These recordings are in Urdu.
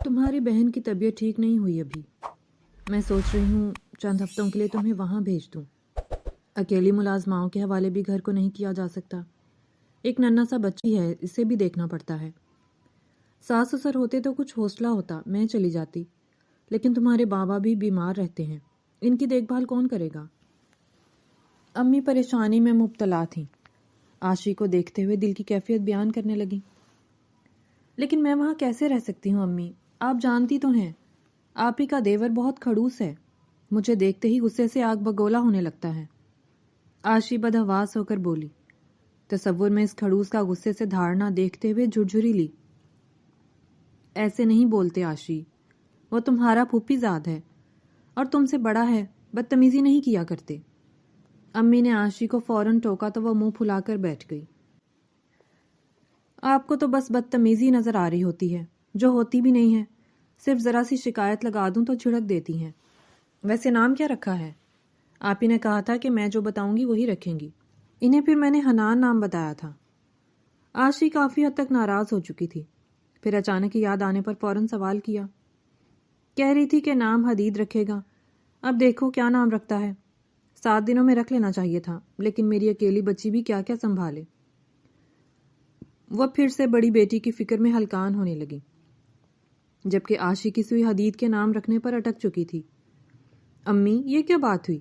تمہاری بہن کی طبیعت ٹھیک نہیں ہوئی ابھی. میں سوچ رہی ہوں چند ہفتوں کے لیے تمہیں وہاں بھیج دوں. اکیلی ملازماؤں کے حوالے بھی گھر کو نہیں کیا جا سکتا. ایک ننھا سا بچی ہے، اسے بھی دیکھنا پڑتا ہے. ساس سسر ہوتے تو کچھ حوصلہ ہوتا، میں چلی جاتی. لیکن تمہارے بابا بھی بیمار رہتے ہیں، ان کی دیکھ بھال کون کرے گا؟ امی پریشانی میں مبتلا تھیں. عاشی کو دیکھتے ہوئے دل کی کیفیت بیان کرنے لگی. لیکن میں وہاں کیسے رہ سکتی ہوں امی؟ آپ جانتی تو ہیں آپ ہی کا دیور بہت کھڑوس ہے. مجھے دیکھتے ہی غصے سے آگ بگولا ہونے لگتا ہے. عاشی بدحواس ہو کر بولی. تصور میں اس کھڑوس کا غصے سے دھاڑنا دیکھتے ہوئے جھرجھری لی. ایسے نہیں بولتے عاشی، وہ تمہارا پھوپھی زاد ہے اور تم سے بڑا ہے، بدتمیزی نہیں کیا کرتے. امی نے عاشی کو فوراً ٹوکا تو وہ منہ پھلا کر بیٹھ گئی. آپ کو تو بس بدتمیزی نظر آ رہی ہوتی ہے، جو ہوتی بھی نہیں ہے. صرف ذرا سی شکایت لگا دوں تو جھڑک دیتی ہیں. ویسے نام کیا رکھا ہے؟ آپ ہی نے کہا تھا کہ میں جو بتاؤں گی وہی رکھیں گی. انہیں پھر میں نے حنان نام بتایا تھا. عاشی کافی حد تک ناراض ہو چکی تھی. پھر اچانک یاد آنے پر فوراً سوال کیا. کہہ رہی تھی کہ نام حدید رکھے گا. اب دیکھو کیا نام رکھتا ہے. 7 دنوں میں رکھ لینا چاہیے تھا، لیکن میری اکیلی بچی بھی کیا کیا سنبھالے. وہ پھر سے بڑی بیٹی کی فکر میں ہلکان ہونے لگی، جبکہ عاشی کی سوئی حدید کے نام رکھنے پر اٹک چکی تھی. امی یہ کیا بات ہوئی؟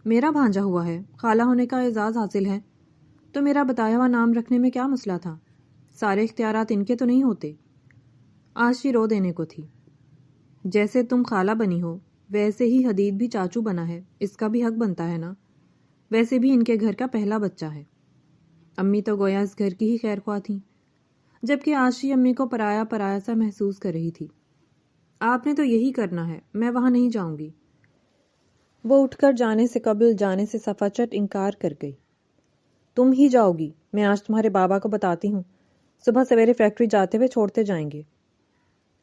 میرا بھانجا ہوا ہے، خالہ ہونے کا اعزاز حاصل ہے، تو میرا بتایا ہوا نام رکھنے میں کیا مسئلہ تھا؟ سارے اختیارات ان کے تو نہیں ہوتے. عاشی رو دینے کو تھی. جیسے تم خالہ بنی ہو ویسے ہی حدید بھی چاچو بنا ہے، اس کا بھی حق بنتا ہے نا. ویسے بھی ان کے گھر کا پہلا بچہ ہے. امی تو گویا اس گھر کی ہی خیر خواہ تھیں، جبکہ عاشی امی کو پرایا پرایا سا محسوس کر رہی تھی. آپ نے تو یہی کرنا ہے، میں وہاں نہیں جاؤں گی. وہ اٹھ کر جانے سے قبل جانے سے صفا چٹ انکار کر گئی. تم ہی جاؤ گی؟ میں آج تمہارے بابا کو بتاتی ہوں، صبح سویرے فیکٹری جاتے ہوئے چھوڑتے جائیں گے.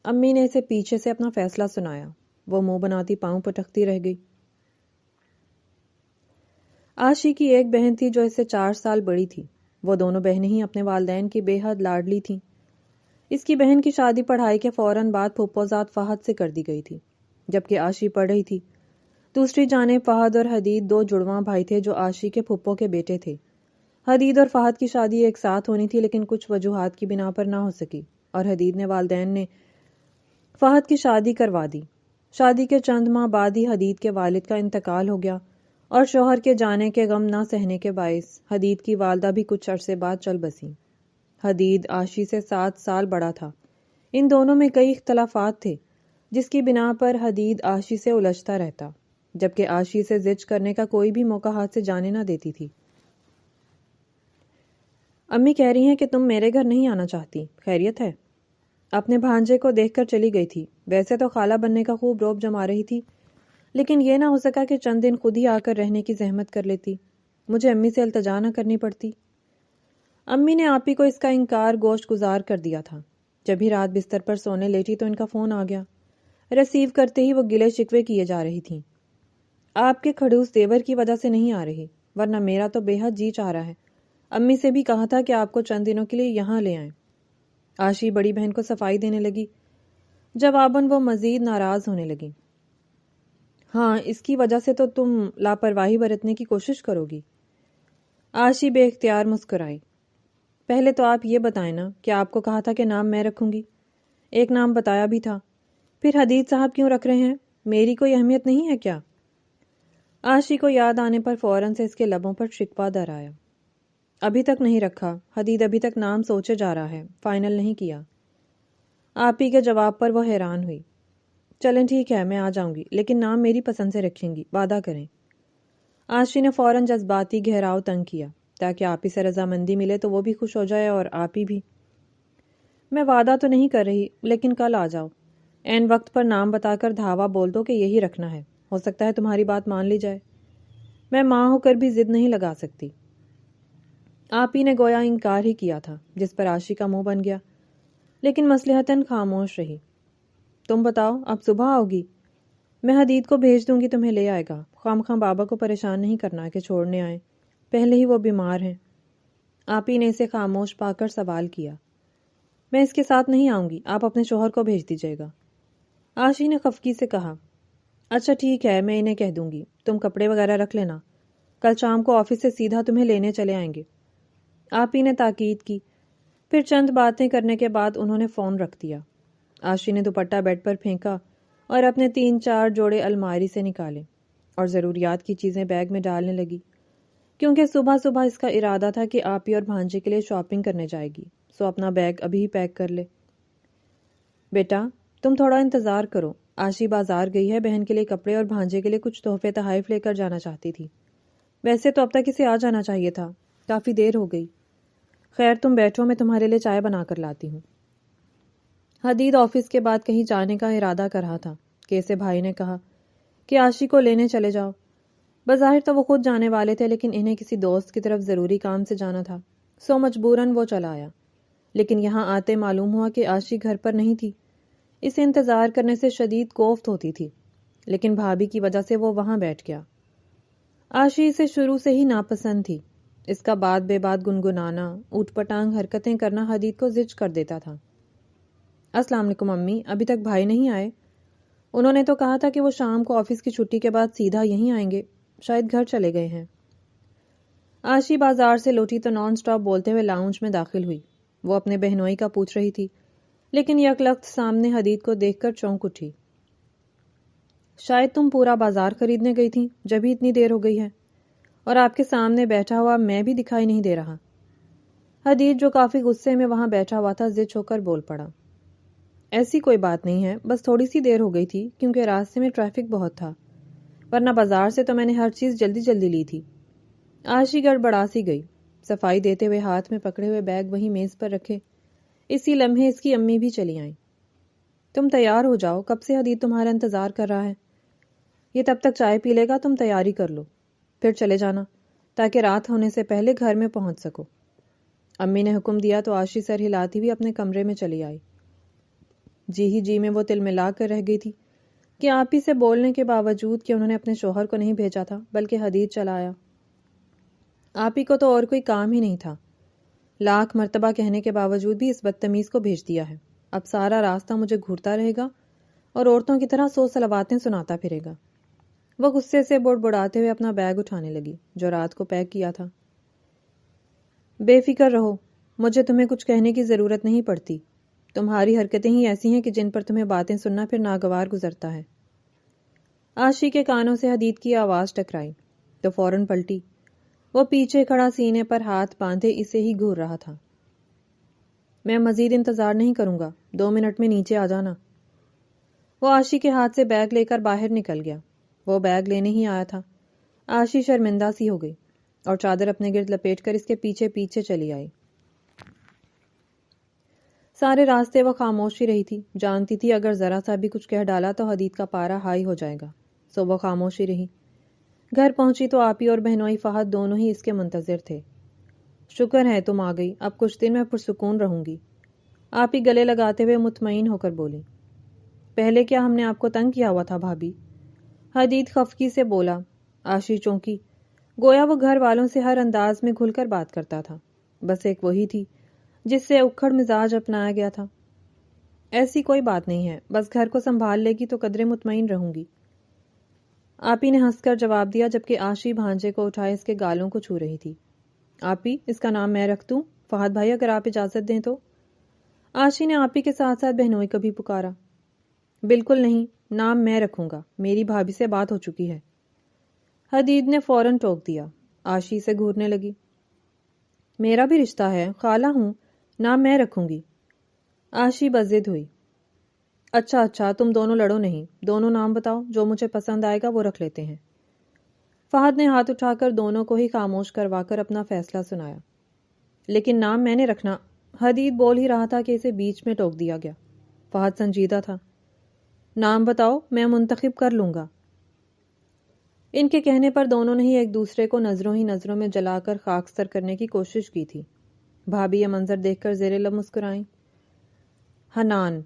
امی نے اسے پیچھے سے اپنا فیصلہ سنایا. وہ منہ بناتی پاؤں پٹکتی رہ گئی. عاشی کی ایک بہن تھی جو اس سے 4 سال بڑی تھی. وہ دونوں بہنیں ہی اپنے والدین کی بے حد لاڈلی تھیں. اس کی بہن کی شادی پڑھائی کے فوراً بعد پھپھوزاد فہد سے کر دی گئی تھی، جبکہ عاشی پڑھ رہی تھی. دوسری جانب فہد اور حدید 2 جڑواں بھائی تھے جو عاشی کے پھپھو کے بیٹے تھے. حدید اور فہد کی شادی ایک ساتھ ہونی تھی، لیکن کچھ وجوہات کی بنا پر نہ ہو سکی اور حدید نے والدین نے فہد کی شادی کروا دی. شادی کے چند ماہ بعد ہی حدید کے والد کا انتقال ہو گیا اور شوہر کے جانے کے غم نہ سہنے کے باعث حدید کی والدہ بھی کچھ عرصے بعد چل بسیں. حدید عاشی سے 7 سال بڑا تھا. ان دونوں میں کئی اختلافات تھے، جس کی بنا پر حدید عاشی سے الجھتا رہتا، جبکہ عاشی سے زج کرنے کا کوئی بھی موقع ہاتھ سے جانے نہ دیتی تھی. امی کہہ رہی ہیں کہ تم میرے گھر نہیں آنا چاہتی، خیریت ہے؟ اپنے بھانجے کو دیکھ کر چلی گئی تھی. ویسے تو خالہ بننے کا خوب روب جما رہی تھی، لیکن یہ نہ ہو سکا کہ چند دن خود ہی آ کر رہنے کی زحمت کر لیتی، مجھے امی سے التجا نہ کرنی پڑتی. امی نے آپی کو اس کا انکار گوشت گزار کر دیا تھا. جب ہی رات بستر پر سونے لیٹی تو ان کا فون آ گیا. ریسیو کرتے ہی وہ گلے شکوے کیے جا رہی تھیں. آپ کے کھڑوس دیور کی وجہ سے نہیں آ رہی، ورنہ میرا تو بے حد جی چاہ رہا ہے. امی سے بھی کہا تھا کہ آپ کو چند دنوں کے لیے یہاں لے آئیں. عاشی بڑی بہن کو صفائی دینے لگی. جواباً وہ مزید ناراض ہونے لگی. ہاں، اس کی وجہ سے تو تم لاپرواہی برتنے کی کوشش کرو گی. عاشی بے اختیار مسکرائی. پہلے تو آپ یہ بتائیں نا کہ آپ کو کہا تھا کہ نام میں رکھوں گی. ایک نام بتایا بھی تھا، پھر حدید صاحب کیوں رکھ رہے ہیں؟ میری کوئی اہمیت نہیں ہے کیا؟ عاشی کو یاد آنے پر فوراً سے اس کے لبوں پر شکوہ در آیا. ابھی تک نہیں رکھا، حدید ابھی تک نام سوچے جا رہا ہے، فائنل نہیں کیا. آپ ہی کے جواب پر وہ حیران ہوئی. چلیں ٹھیک ہے، میں آ جاؤں گی، لیکن نام میری پسند سے رکھیں گی، وعدہ کریں. عاشی نے فوراً جذباتی گہراؤ تنگ کیا تاکہ آپ ہی سے رضامندی ملے تو وہ بھی خوش ہو جائے اور آپ ہی بھی. میں وعدہ تو نہیں کر رہی، لیکن کل آ جاؤ. عین وقت پر نام بتا کر دھاوا بول دو کہ یہی رکھنا ہے، ہو سکتا ہے تمہاری بات مان لی جائے. میں ماں ہو کر بھی ضد نہیں لگا سکتی. آپ ہی نے گویا انکار ہی کیا تھا، جس پر عاشی کا منہ بن گیا، لیکن مصلحتاً خاموش رہی. تم بتاؤ، اب صبح آؤ گی؟ میں حدید کو بھیج دوں گی، تمہیں لے آئے گا. خواہ بابا کو پریشان نہیں کرنا کہ چھوڑنے آئے، پہلے ہی وہ بیمار ہیں. آپ ہی نے اسے خاموش پا کر سوال کیا. میں اس کے ساتھ نہیں آؤں گی، آپ اپنے شوہر کو بھیج دیجیے گا. آشی نے خفگی سے کہا، اچھا ٹھیک ہے، میں انہیں کہہ دوں گی، تم کپڑے وغیرہ رکھ لینا، کل شام کو آفس سے سیدھا تمہیں لینے چلے آئیں گے۔ آپی نے تاکید کی۔ پھر چند باتیں کرنے کے بعد انہوں نے فون رکھ دیا۔ آشی نے دوپٹہ بیڈ پر پھینکا اور اپنے 3-4 جوڑے الماری سے نکالے اور ضروریات کی چیزیں بیگ میں ڈالنے لگی، کیونکہ صبح صبح اس کا ارادہ تھا کہ آپی اور بھانجے کے لیے شاپنگ کرنے جائے گی، سو اپنا بیگ ابھی ہی پیک کر لے۔ بیٹا تم تھوڑا انتظار کرو، آشی بازار گئی ہے، بہن کے لیے کپڑے اور بھانجے کے لیے کچھ تحفے تحائف لے کر جانا چاہتی تھی۔ ویسے تو اب تک اسے آ جانا چاہیے تھا، کافی دیر ہو گئی۔ خیر تم بیٹھو، میں تمہارے لیے چائے بنا کر لاتی ہوں۔ حدید آفس کے بعد کہیں جانے کا ارادہ کر رہا تھا کہ اسے بھائی نے کہا کہ آشی کو لینے چلے جاؤ۔ بظاہر تو وہ خود جانے والے تھے، لیکن انہیں کسی دوست کی طرف ضروری کام سے جانا تھا، سو مجبوراً وہ چلا آیا۔ لیکن یہاں آتے معلوم ہوا کہ آشی گھر پر نہیں تھی۔ اسے انتظار کرنے سے شدید کوفت ہوتی تھی، لیکن بھابھی کی وجہ سے وہ وہاں بیٹھ گیا۔ آشی اسے شروع سے ہی ناپسند تھی۔ اس کا بات بے بات گنگنانا، اوٹ پٹانگ حرکتیں کرنا حدید کو زج کر دیتا تھا۔ السلام علیکم امی، ابھی تک بھائی نہیں آئے؟ انہوں نے تو کہا تھا کہ وہ شام کو آفس کی چھٹی کے بعد سیدھا یہیں آئیں گے، شاید گھر چلے گئے ہیں۔ آشی بازار سے لوٹی تو نان سٹاپ بولتے ہوئے لاؤنج میں داخل ہوئی۔ وہ اپنے بہنوئی کا پوچھ رہی تھی، لیکن یک لخت سامنے حدید کو دیکھ کر چونک اٹھی۔ شاید تم پورا بازار خریدنے گئی تھی، جبھی اتنی دیر ہو گئی ہے، اور آپ کے سامنے بیٹھا ہوا میں بھی دکھائی نہیں دے رہا۔ حدید جو کافی غصے میں وہاں بیٹھا ہوا تھا زچ ہو کر بول پڑا، ایسی کوئی بات نہیں ہے، بس تھوڑی سی دیر ہو گئی تھی کیونکہ راستے میں ٹریفک بہت تھا، ورنہ بازار سے تو میں نے ہر چیز جلدی جلدی لی تھی۔ آشی گڑبڑا سی گئی، صفائی دیتے ہوئے ہاتھ میں پکڑے ہوئے بیگ وہیں میز پر رکھے۔ اسی لمحے اس کی امی بھی چلی آئیں۔ تم تیار ہو جاؤ، کب سے حدید تمہارا انتظار کر رہا ہے۔ یہ تب تک چائے پی لے گا، تم تیاری کر لو، پھر چلے جانا تاکہ رات ہونے سے پہلے گھر میں پہنچ سکو۔ امی نے حکم دیا تو آشی سر ہلاتی ہوئی اپنے کمرے میں چلی آئی۔ جی ہی جی میں وہ تل ملا کر رہ گئی تھی کہ آپی سے بولنے کے باوجود کہ انہوں نے اپنے شوہر کو نہیں بھیجا تھا بلکہ حدید چلا آیا۔ آپی کو تو اور کوئی کام ہی نہیں تھا، لاکھ مرتبہ کہنے کے باوجود بھی اس بدتمیز کو بھیج دیا ہے۔ اب سارا راستہ مجھے گھورتا رہے گا اور عورتوں کی طرح 100 صلواتیں سناتا پھرے گا۔ وہ غصے سے بڑبڑاتے ہوئے اپنا بیگ اٹھانے لگی جو رات کو پیک کیا تھا۔ بے فکر رہو، مجھے تمہیں کچھ کہنے کی ضرورت نہیں پڑتی، تمہاری حرکتیں ہی ایسی ہیں کہ جن پر تمہیں باتیں سننا پھر ناگوار گزرتا ہے۔ آشی کے کانوں سے حدید کی آواز ٹکرائی تو فوراً پلٹی۔ وہ پیچھے کھڑا سینے پر ہاتھ باندھے اسے ہی گھور رہا تھا۔ میں مزید انتظار نہیں کروں گا، 2 منٹ میں نیچے آ جانا۔ وہ آشی کے ہاتھ سے بیگ لے کر باہر نکل گیا۔ وہ بیگ لینے ہی آیا تھا۔ آشی شرمندہ سی ہو گئی اور چادر اپنے گرد لپیٹ کر اس کے پیچھے پیچھے چلی آئی۔ سارے راستے وہ خاموش ہی رہی تھی، جانتی تھی اگر ذرا سا بھی کچھ کہہ ڈالا تو حدید کا پارا ہائی ہو جائے گا، سو وہ خاموش ہی رہی۔ گھر پہنچی تو آپی اور بہنوئی فہد دونوں ہی اس کے منتظر تھے۔ شکر ہے تم آ گئی، اب کچھ دن میں پرسکون رہوں گی، آپی گلے لگاتے ہوئے مطمئن ہو کر بولی۔ پہلے کیا ہم نے آپ کو تنگ کیا ہوا تھا بھابھی؟ حدید خفگی سے بولا۔ آشی چونکی، گویا وہ گھر والوں سے ہر انداز میں گھل کر بات کرتا تھا، بس ایک وہی تھی جس سے اکھڑ مزاج اپنایا گیا تھا۔ ایسی کوئی بات نہیں ہے، بس گھر کو سنبھال لے گی تو قدرے مطمئن رہوں گی، آپی نے ہنس کر جواب دیا جبکہ آشی بھانجے کو اٹھائے اس کے گالوں کو چھو رہی تھی۔ آپی، اس کا نام میں رکھ دوں؟ فہد بھائی اگر آپ اجازت دیں تو۔ آشی نے آپی کے ساتھ ساتھ بہنوئی کو بھی پکارا۔ بالکل نہیں، نام میں رکھوں گا، میری بھابھی سے بات ہو چکی ہے۔ حدید نے فوراً ٹوک دیا۔ آشی سے گھورنے لگی۔ میرا بھی رشتہ ہے، خالہ ہوں، نام میں رکھوں گی۔ آشی بضد ہوئی۔ اچھا تم دونوں لڑو نہیں، دونوں نام بتاؤ، جو مجھے پسند آئے گا وہ رکھ لیتے ہیں۔ فہد نے ہاتھ اٹھا کر دونوں کو ہی خاموش کروا کر اپنا فیصلہ سنایا۔ لیکن نام میں نے رکھنا، حدید بول ہی رہا تھا کہ اسے بیچ میں ٹوک دیا گیا۔ فہد سنجیدہ تھا۔ نام بتاؤ، میں منتخب کر لوں گا۔ ان کے کہنے پر دونوں نے ہی ایک دوسرے کو نظروں ہی نظروں میں جلا کر خاکستر کرنے کی کوشش کی تھی۔ بھابھی یہ منظر دیکھ کر زیر لب مسکرائیں۔ حنان۔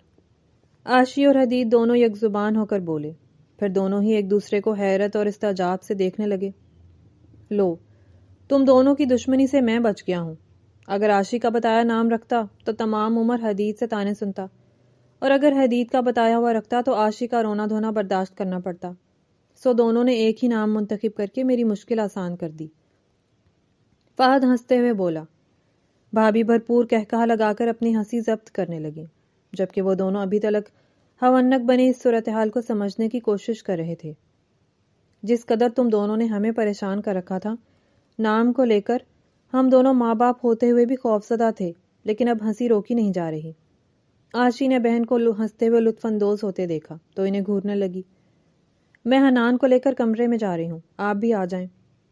آشی اور حدید دونوں یک زبان ہو کر بولے، پھر دونوں ہی ایک دوسرے کو حیرت اور استعجاب سے دیکھنے لگے۔ لو، تم دونوں کی دشمنی سے میں بچ گیا ہوں۔ اگر آشی کا بتایا نام رکھتا تو تمام عمر حدید سے تانے سنتا، اور اگر حدید کا بتایا ہوا رکھتا تو عاشی کا رونا دھونا برداشت کرنا پڑتا، سو دونوں نے ایک ہی نام منتخب کر کے میری مشکل آسان کر دی۔ فہد ہنستے ہوئے بولا۔ بھابھی بھرپور کہکہا لگا کر اپنی ہنسی ضبط کرنے لگی، جبکہ وہ دونوں ابھی تلک ہونک بنے اس صورتحال کو سمجھنے کی کوشش کر رہے تھے۔ جس قدر تم دونوں نے ہمیں پریشان کر رکھا تھا نام کو لے کر، ہم دونوں ماں باپ ہوتے ہوئے بھی خوفزدہ تھے، لیکن اب ہنسی روکی نہیں جا رہی۔ عاشی نے بہن کو ہنستے ہوئے لطف اندوز ہوتے دیکھا تو انہیں گھورنے لگی۔ میں حنان کو لے کر کمرے میں جا رہی ہوں، آپ بھی آ جائیں،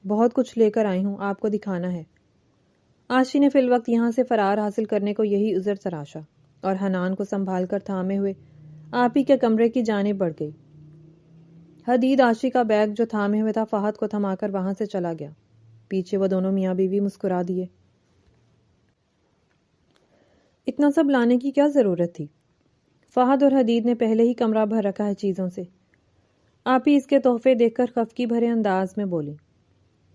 بہت کچھ لے کر آئی ہوں، آپ کو دکھانا ہے۔ عاشی نے فی الوقت یہاں سے فرار حاصل کرنے کو یہی عذر تراشا اور حنان کو سنبھال کر تھامے ہوئے آپ ہی کے کمرے کی جانب بڑھ گئی۔ حدید عاشی کا بیگ جو تھامے ہوئے تھا فہد کو تھما کر وہاں سے چلا گیا۔ پیچھے وہ دونوں میاں بیوی مسکرا دیے۔ اتنا سب لانے کی کیا ضرورت تھی؟ فہد اور حدید نے پہلے ہی کمرہ بھر رکھا ہے چیزوں سے۔ آپ ہی اس کے تحفے دیکھ کر خفگی بھرے انداز میں بولی۔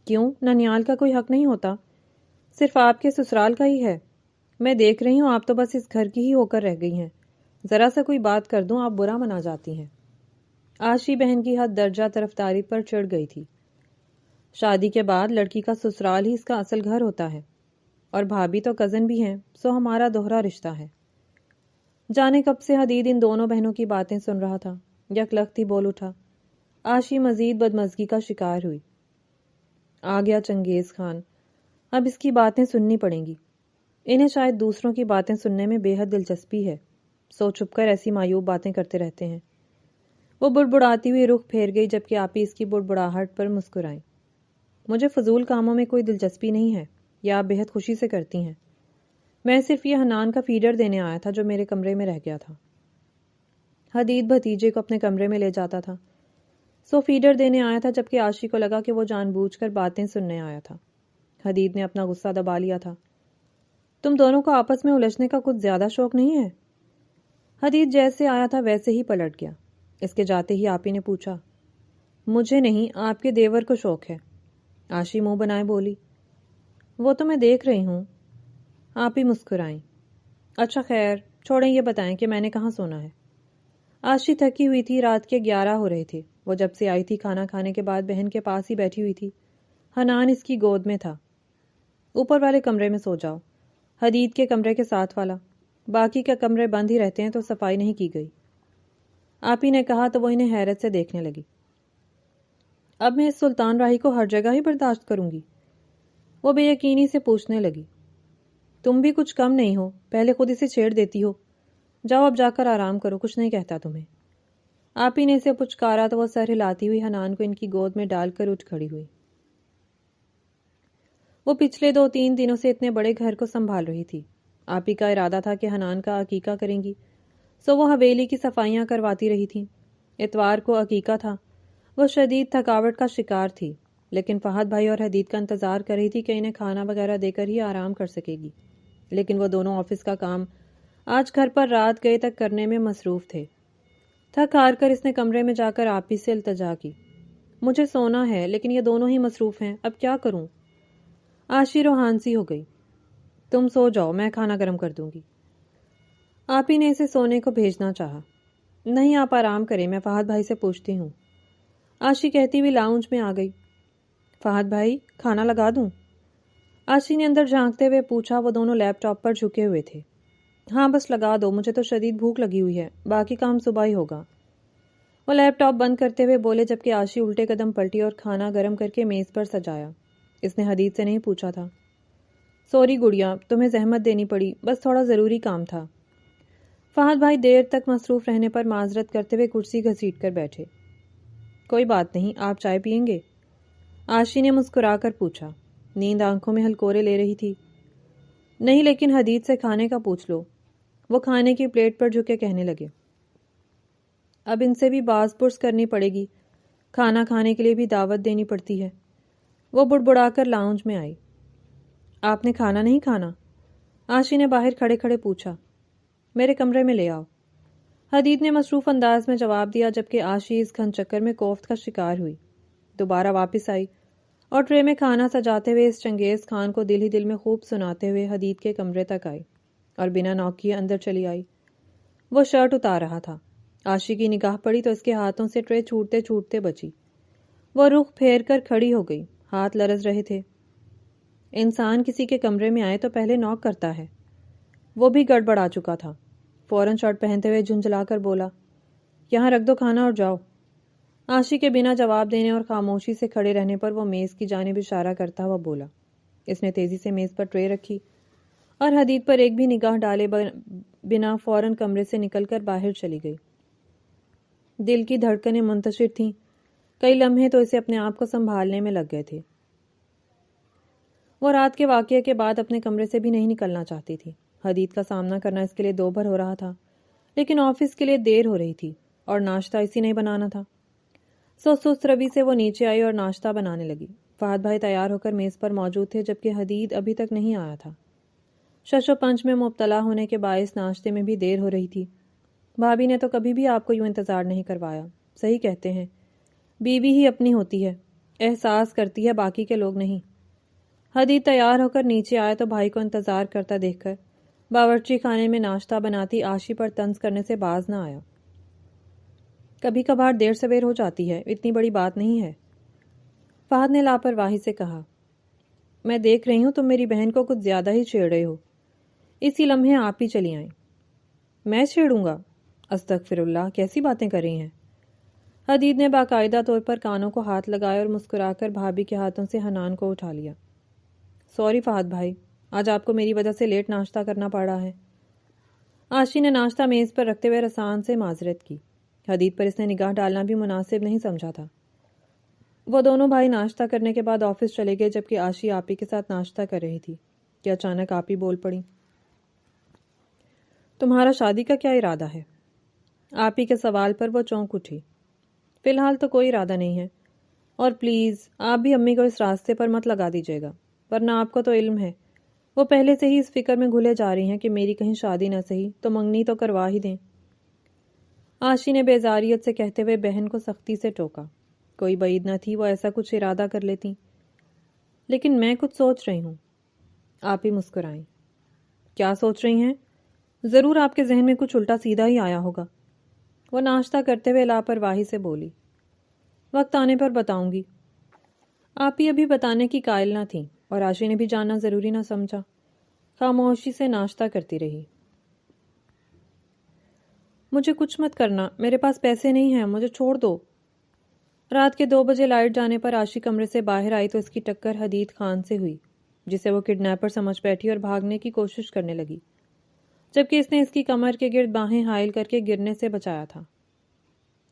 کیوں؟ ننیال کا کوئی حق نہیں ہوتا؟ صرف آپ کے سسرال کا ہی ہے۔ میں دیکھ رہی ہوں آپ تو بس اس گھر کی ہی ہو کر رہ گئی ہیں، ذرا سا کوئی بات کر دوں آپ برا منا جاتی ہیں۔ عاشی بہن کی حد درجہ طرفداری پر چڑھ گئی تھی۔ شادی کے بعد لڑکی کا سسرال ہی اس کا اصل گھر ہوتا ہے، اور بھابھی تو کزن بھی ہیں، سو ہمارا دوہرا رشتہ ہے۔ جانے کب سے حدید ان دونوں بہنوں کی باتیں سن رہا تھا، یکلخت ہی بول اٹھا۔ عاشی مزید بدمزگی کا شکار ہوئی۔ آ گیا چنگیز خان، اب اس کی باتیں سننی پڑیں گی۔ انہیں شاید دوسروں کی باتیں سننے میں بے حد دلچسپی ہے، سو چھپ کر ایسی معیوب باتیں کرتے رہتے ہیں۔ وہ بڑبڑاتی ہوئی رخ پھیر گئی جبکہ آپی اس کی بڑبڑاہٹ پر مسکرائیں۔ مجھے فضول کاموں میں کوئی دلچسپی نہیں ہے، یہ آپ بے حد خوشی سے کرتی ہیں۔ میں صرف یہ حنان کا فیڈر دینے آیا تھا جو میرے کمرے میں رہ گیا تھا۔ حدید بھتیجے کو اپنے کمرے میں لے جاتا تھا، سو فیڈر دینے آیا تھا، جبکہ عاشی کو لگا کہ وہ جان بوجھ کر باتیں سننے آیا تھا۔ حدید نے اپنا غصہ دبا لیا تھا۔ تم دونوں کو آپس میں الجھنے کا کچھ زیادہ شوق نہیں ہے؟ حدید جیسے آیا تھا ویسے ہی پلٹ گیا۔ اس کے جاتے ہی آپی نے پوچھا۔ مجھے نہیں، آپ کے دیور کو شوق ہے۔ عاشی منہ بنائے بولی۔ وہ تو میں دیکھ رہی ہوں۔ آپی مسکرائیں۔ اچھا خیر چھوڑیں، یہ بتائیں کہ میں نے کہاں سونا ہے؟ عاشی تھکی ہوئی تھی، رات کے 11 ہو رہے تھے۔ وہ جب سے آئی تھی کھانا کھانے کے بعد بہن کے پاس ہی بیٹھی ہوئی تھی۔ حنان اس کی گود میں تھا۔ اوپر والے کمرے میں سو جاؤ، حدید کے کمرے کے ساتھ والا، باقی کے کمرے بند ہی رہتے ہیں تو صفائی نہیں کی گئی۔ آپی نے کہا تو وہ انہیں حیرت سے دیکھنے لگی۔ اب میں اس سلطان راہی کو ہر جگہ ہی برداشت کروں گی؟ وہ بے یقینی سے پوچھنے لگی۔ تم بھی کچھ کم نہیں ہو، پہلے خود اسے چھیڑ دیتی ہو۔ جاؤ اب جا کر آرام کرو، کچھ نہیں کہتا تمہیں۔ آپی نے اسے پچکارا تو وہ سر ہلاتی ہوئی حنان کو ان کی گود میں ڈال کر اٹھ کھڑی ہوئی۔ وہ پچھلے 2-3 دنوں سے اتنے بڑے گھر کو سنبھال رہی تھی۔ آپی کا ارادہ تھا کہ حنان کا عقیقہ کریں گی، سو وہ حویلی کی صفائیاں کرواتی رہی تھی۔ اتوار کو عقیقہ تھا۔ وہ شدید تھکاوٹ کا شکار تھی، لیکن فہد بھائی اور حدید کا انتظار کر رہی تھی کہ انہیں کھانا وغیرہ دے کر ہی آرام کر سکے گی، لیکن وہ دونوں آفس کا کام آج گھر پر رات گئے تک کرنے میں مصروف تھے۔ تھک ہار کر اس نے کمرے میں جا کر آپی سے التجا کی۔ مجھے سونا ہے لیکن یہ دونوں ہی مصروف ہیں، اب کیا کروں؟ عاشی روحان سی ہو گئی۔ تم سو جاؤ، میں کھانا گرم کر دوں گی۔ آپی نے اسے سونے کو بھیجنا چاہا۔ نہیں، آپ آرام کریں، میں فہد بھائی سے پوچھتی ہوں۔ عاشی کہتی ہوئی لاؤنج میں آ گئی۔ فہد بھائی کھانا لگا دوں؟ عاشی نے اندر جھانکتے ہوئے پوچھا۔ وہ دونوں لیپ ٹاپ پر جھکے ہوئے تھے۔ ہاں بس لگا دو، مجھے تو شدید بھوک لگی ہوئی ہے، باقی کام صبح ہی ہوگا۔ وہ لیپ ٹاپ بند کرتے ہوئے بولے جبکہ عاشی الٹے قدم پلٹی اور کھانا گرم کر کے میز پر سجایا۔ اس نے حدید سے نہیں پوچھا تھا۔ سوری گڑیا، تمہیں زحمت دینی پڑی، بس تھوڑا ضروری کام تھا۔ فہد بھائی دیر تک مصروف رہنے پر معذرت کرتے ہوئے کرسی گھسیٹ کر بیٹھے۔ کوئی بات نہیں، آپ چائے پئیں گے؟ عاشی نے مسکرا کر پوچھا۔ نیند آنکھوں میں ہلکورے لے رہی تھی۔ نہیں، لیکن حدید سے کھانے کا پوچھ لو۔ وہ کھانے کی پلیٹ پر جھکے کہنے لگے۔ اب ان سے بھی باز پرس کرنی پڑے گی، کھانا کھانے کے لیے بھی دعوت دینی پڑتی ہے۔ وہ بڑبڑا کر لاؤنج میں آئی۔ آپ نے کھانا نہیں کھانا؟ عاشی نے باہر کھڑے کھڑے پوچھا۔ میرے کمرے میں لے آؤ۔ حدید نے مصروف انداز میں جواب دیا جبکہ عاشی اس گھن چکر میں کوفت کا شکار ہوئی۔ دوبارہ واپس آئی اور ٹرے میں کھانا سجاتے ہوئے اس چنگیز خان کو دل ہی دل میں خوب سناتے ہوئے حدید کے کمرے تک آئی اور بنا نوک کیے اندر چلی آئی۔ وہ شرٹ اتار رہا تھا۔ عاشی کی نگاہ پڑی تو اس کے ہاتھوں سے ٹرے چھوٹتے چھوٹتے بچی۔ وہ رخ پھیر کر کھڑی ہو گئی، ہاتھ لرز رہے تھے۔ انسان کسی کے کمرے میں آئے تو پہلے نوک کرتا ہے۔ وہ بھی گڑبڑا چکا تھا، فوراً شرٹ پہنتے ہوئے جھنجھلا کر بولا، یہاں رکھ دو کھانا اور جاؤ۔ عاشی کے بنا جواب دینے اور خاموشی سے کھڑے رہنے پر وہ میز کی جانب اشارہ کرتا ہوا بولا۔ اس نے تیزی سے میز پر ٹرے رکھی اور حدید پر ایک بھی نگاہ ڈالے بنا فوراً کمرے سے نکل کر باہر چلی گئی۔ دل کی دھڑکنیں منتشر تھیں، کئی لمحے تو اسے اپنے آپ کو سنبھالنے میں لگ گئے تھے۔ وہ رات کے واقعے کے بعد اپنے کمرے سے بھی نہیں نکلنا چاہتی تھی۔ حدید کا سامنا کرنا اس کے لیے دو بھر ہو رہا تھا، لیکن آفس کے لیے دیر ہو رہی تھی اور ناشتہ اسی نے بنانا تھا۔ سست روی سے وہ نیچے آئی اور ناشتہ بنانے لگی۔ فہد بھائی تیار ہو کر میز پر موجود تھے جبکہ حدید ابھی تک نہیں آیا تھا۔ شش و پنج میں مبتلا ہونے کے باعث ناشتے میں بھی دیر ہو رہی تھی۔ بھابھی نے تو کبھی بھی آپ کو یوں انتظار نہیں کروایا۔ صحیح کہتے ہیں، بیوی ہی اپنی ہوتی ہے، احساس کرتی ہے، باقی کے لوگ نہیں۔ حدید تیار ہو کر نیچے آیا تو بھائی کو انتظار کرتا دیکھ کر باورچی خانے میں ناشتہ بناتی عاشی پر طنز کرنے سے باز نہ آیا۔ کبھی کبھار دیر سویر ہو جاتی ہے، اتنی بڑی بات نہیں ہے، فہد نے لاپرواہی سے کہا۔ میں دیکھ رہی ہوں تم میری بہن کو کچھ زیادہ ہی چھیڑ رہے ہو۔ اسی لمحے آپ ہی چلی آئیں۔ میں چھیڑوں گا؟ استغفر اللہ، کیسی باتیں کر رہی ہیں؟ حدید نے باقاعدہ طور پر کانوں کو ہاتھ لگایا اور مسکرا کر بھابھی کے ہاتھوں سے حنان کو اٹھا لیا۔ سوری فہد بھائی، آج آپ کو میری وجہ سے لیٹ ناشتہ کرنا پڑ رہا ہے۔ عاشی نے ناشتہ میز پر رکھتے ہوئے رسان سے معذرت کی۔ حدید پر اس نے نگاہ ڈالنا بھی مناسب نہیں سمجھا تھا۔ وہ دونوں بھائی ناشتہ کرنے کے بعد آفس چلے گئے جبکہ عاشی آپی کے ساتھ ناشتہ کر رہی تھی کہ اچانک آپی بول پڑی، تمہارا شادی کا کیا ارادہ ہے؟ آپی کے سوال پر وہ چونک اٹھی۔ فی الحال تو کوئی ارادہ نہیں ہے، اور پلیز آپ بھی امی کو اس راستے پر مت لگا دیجیے گا، ورنہ آپ کو تو علم ہے وہ پہلے سے ہی اس فکر میں گھلے جا رہی ہیں کہ میری کہیں شادی نہ سہی تو منگنی تو کروا ہی دیں۔ عاشی نے بیزاریت سے کہتے ہوئے بہن کو سختی سے ٹوکا۔ کوئی بعید نہ تھی وہ ایسا کچھ ارادہ کر لیتی، لیکن میں کچھ سوچ رہی ہوں۔ آپ ہی مسکرائیں۔ کیا سوچ رہی ہیں؟ ضرور آپ کے ذہن میں کچھ الٹا سیدھا ہی آیا ہوگا۔ وہ ناشتہ کرتے ہوئے لاپرواہی سے بولی، وقت آنے پر بتاؤں گی۔ آپ ہی ابھی بتانے کی قائل نہ تھیں اور عاشی نے بھی جاننا ضروری نہ سمجھا، خاموشی سے ناشتہ کرتی رہی۔ مجھے کچھ مت کرنا، میرے پاس پیسے نہیں ہیں، مجھے چھوڑ دو۔ رات کے 2 بجے لائٹ جانے پر عاشی کمرے سے باہر آئی تو اس کی ٹکر حدید خان سے ہوئی، جسے وہ کڈنیپر سمجھ بیٹھی اور بھاگنے کی کوشش کرنے لگی، جبکہ اس نے اس کی کمر کے گرد باہیں حائل کر کے گرنے سے بچایا تھا۔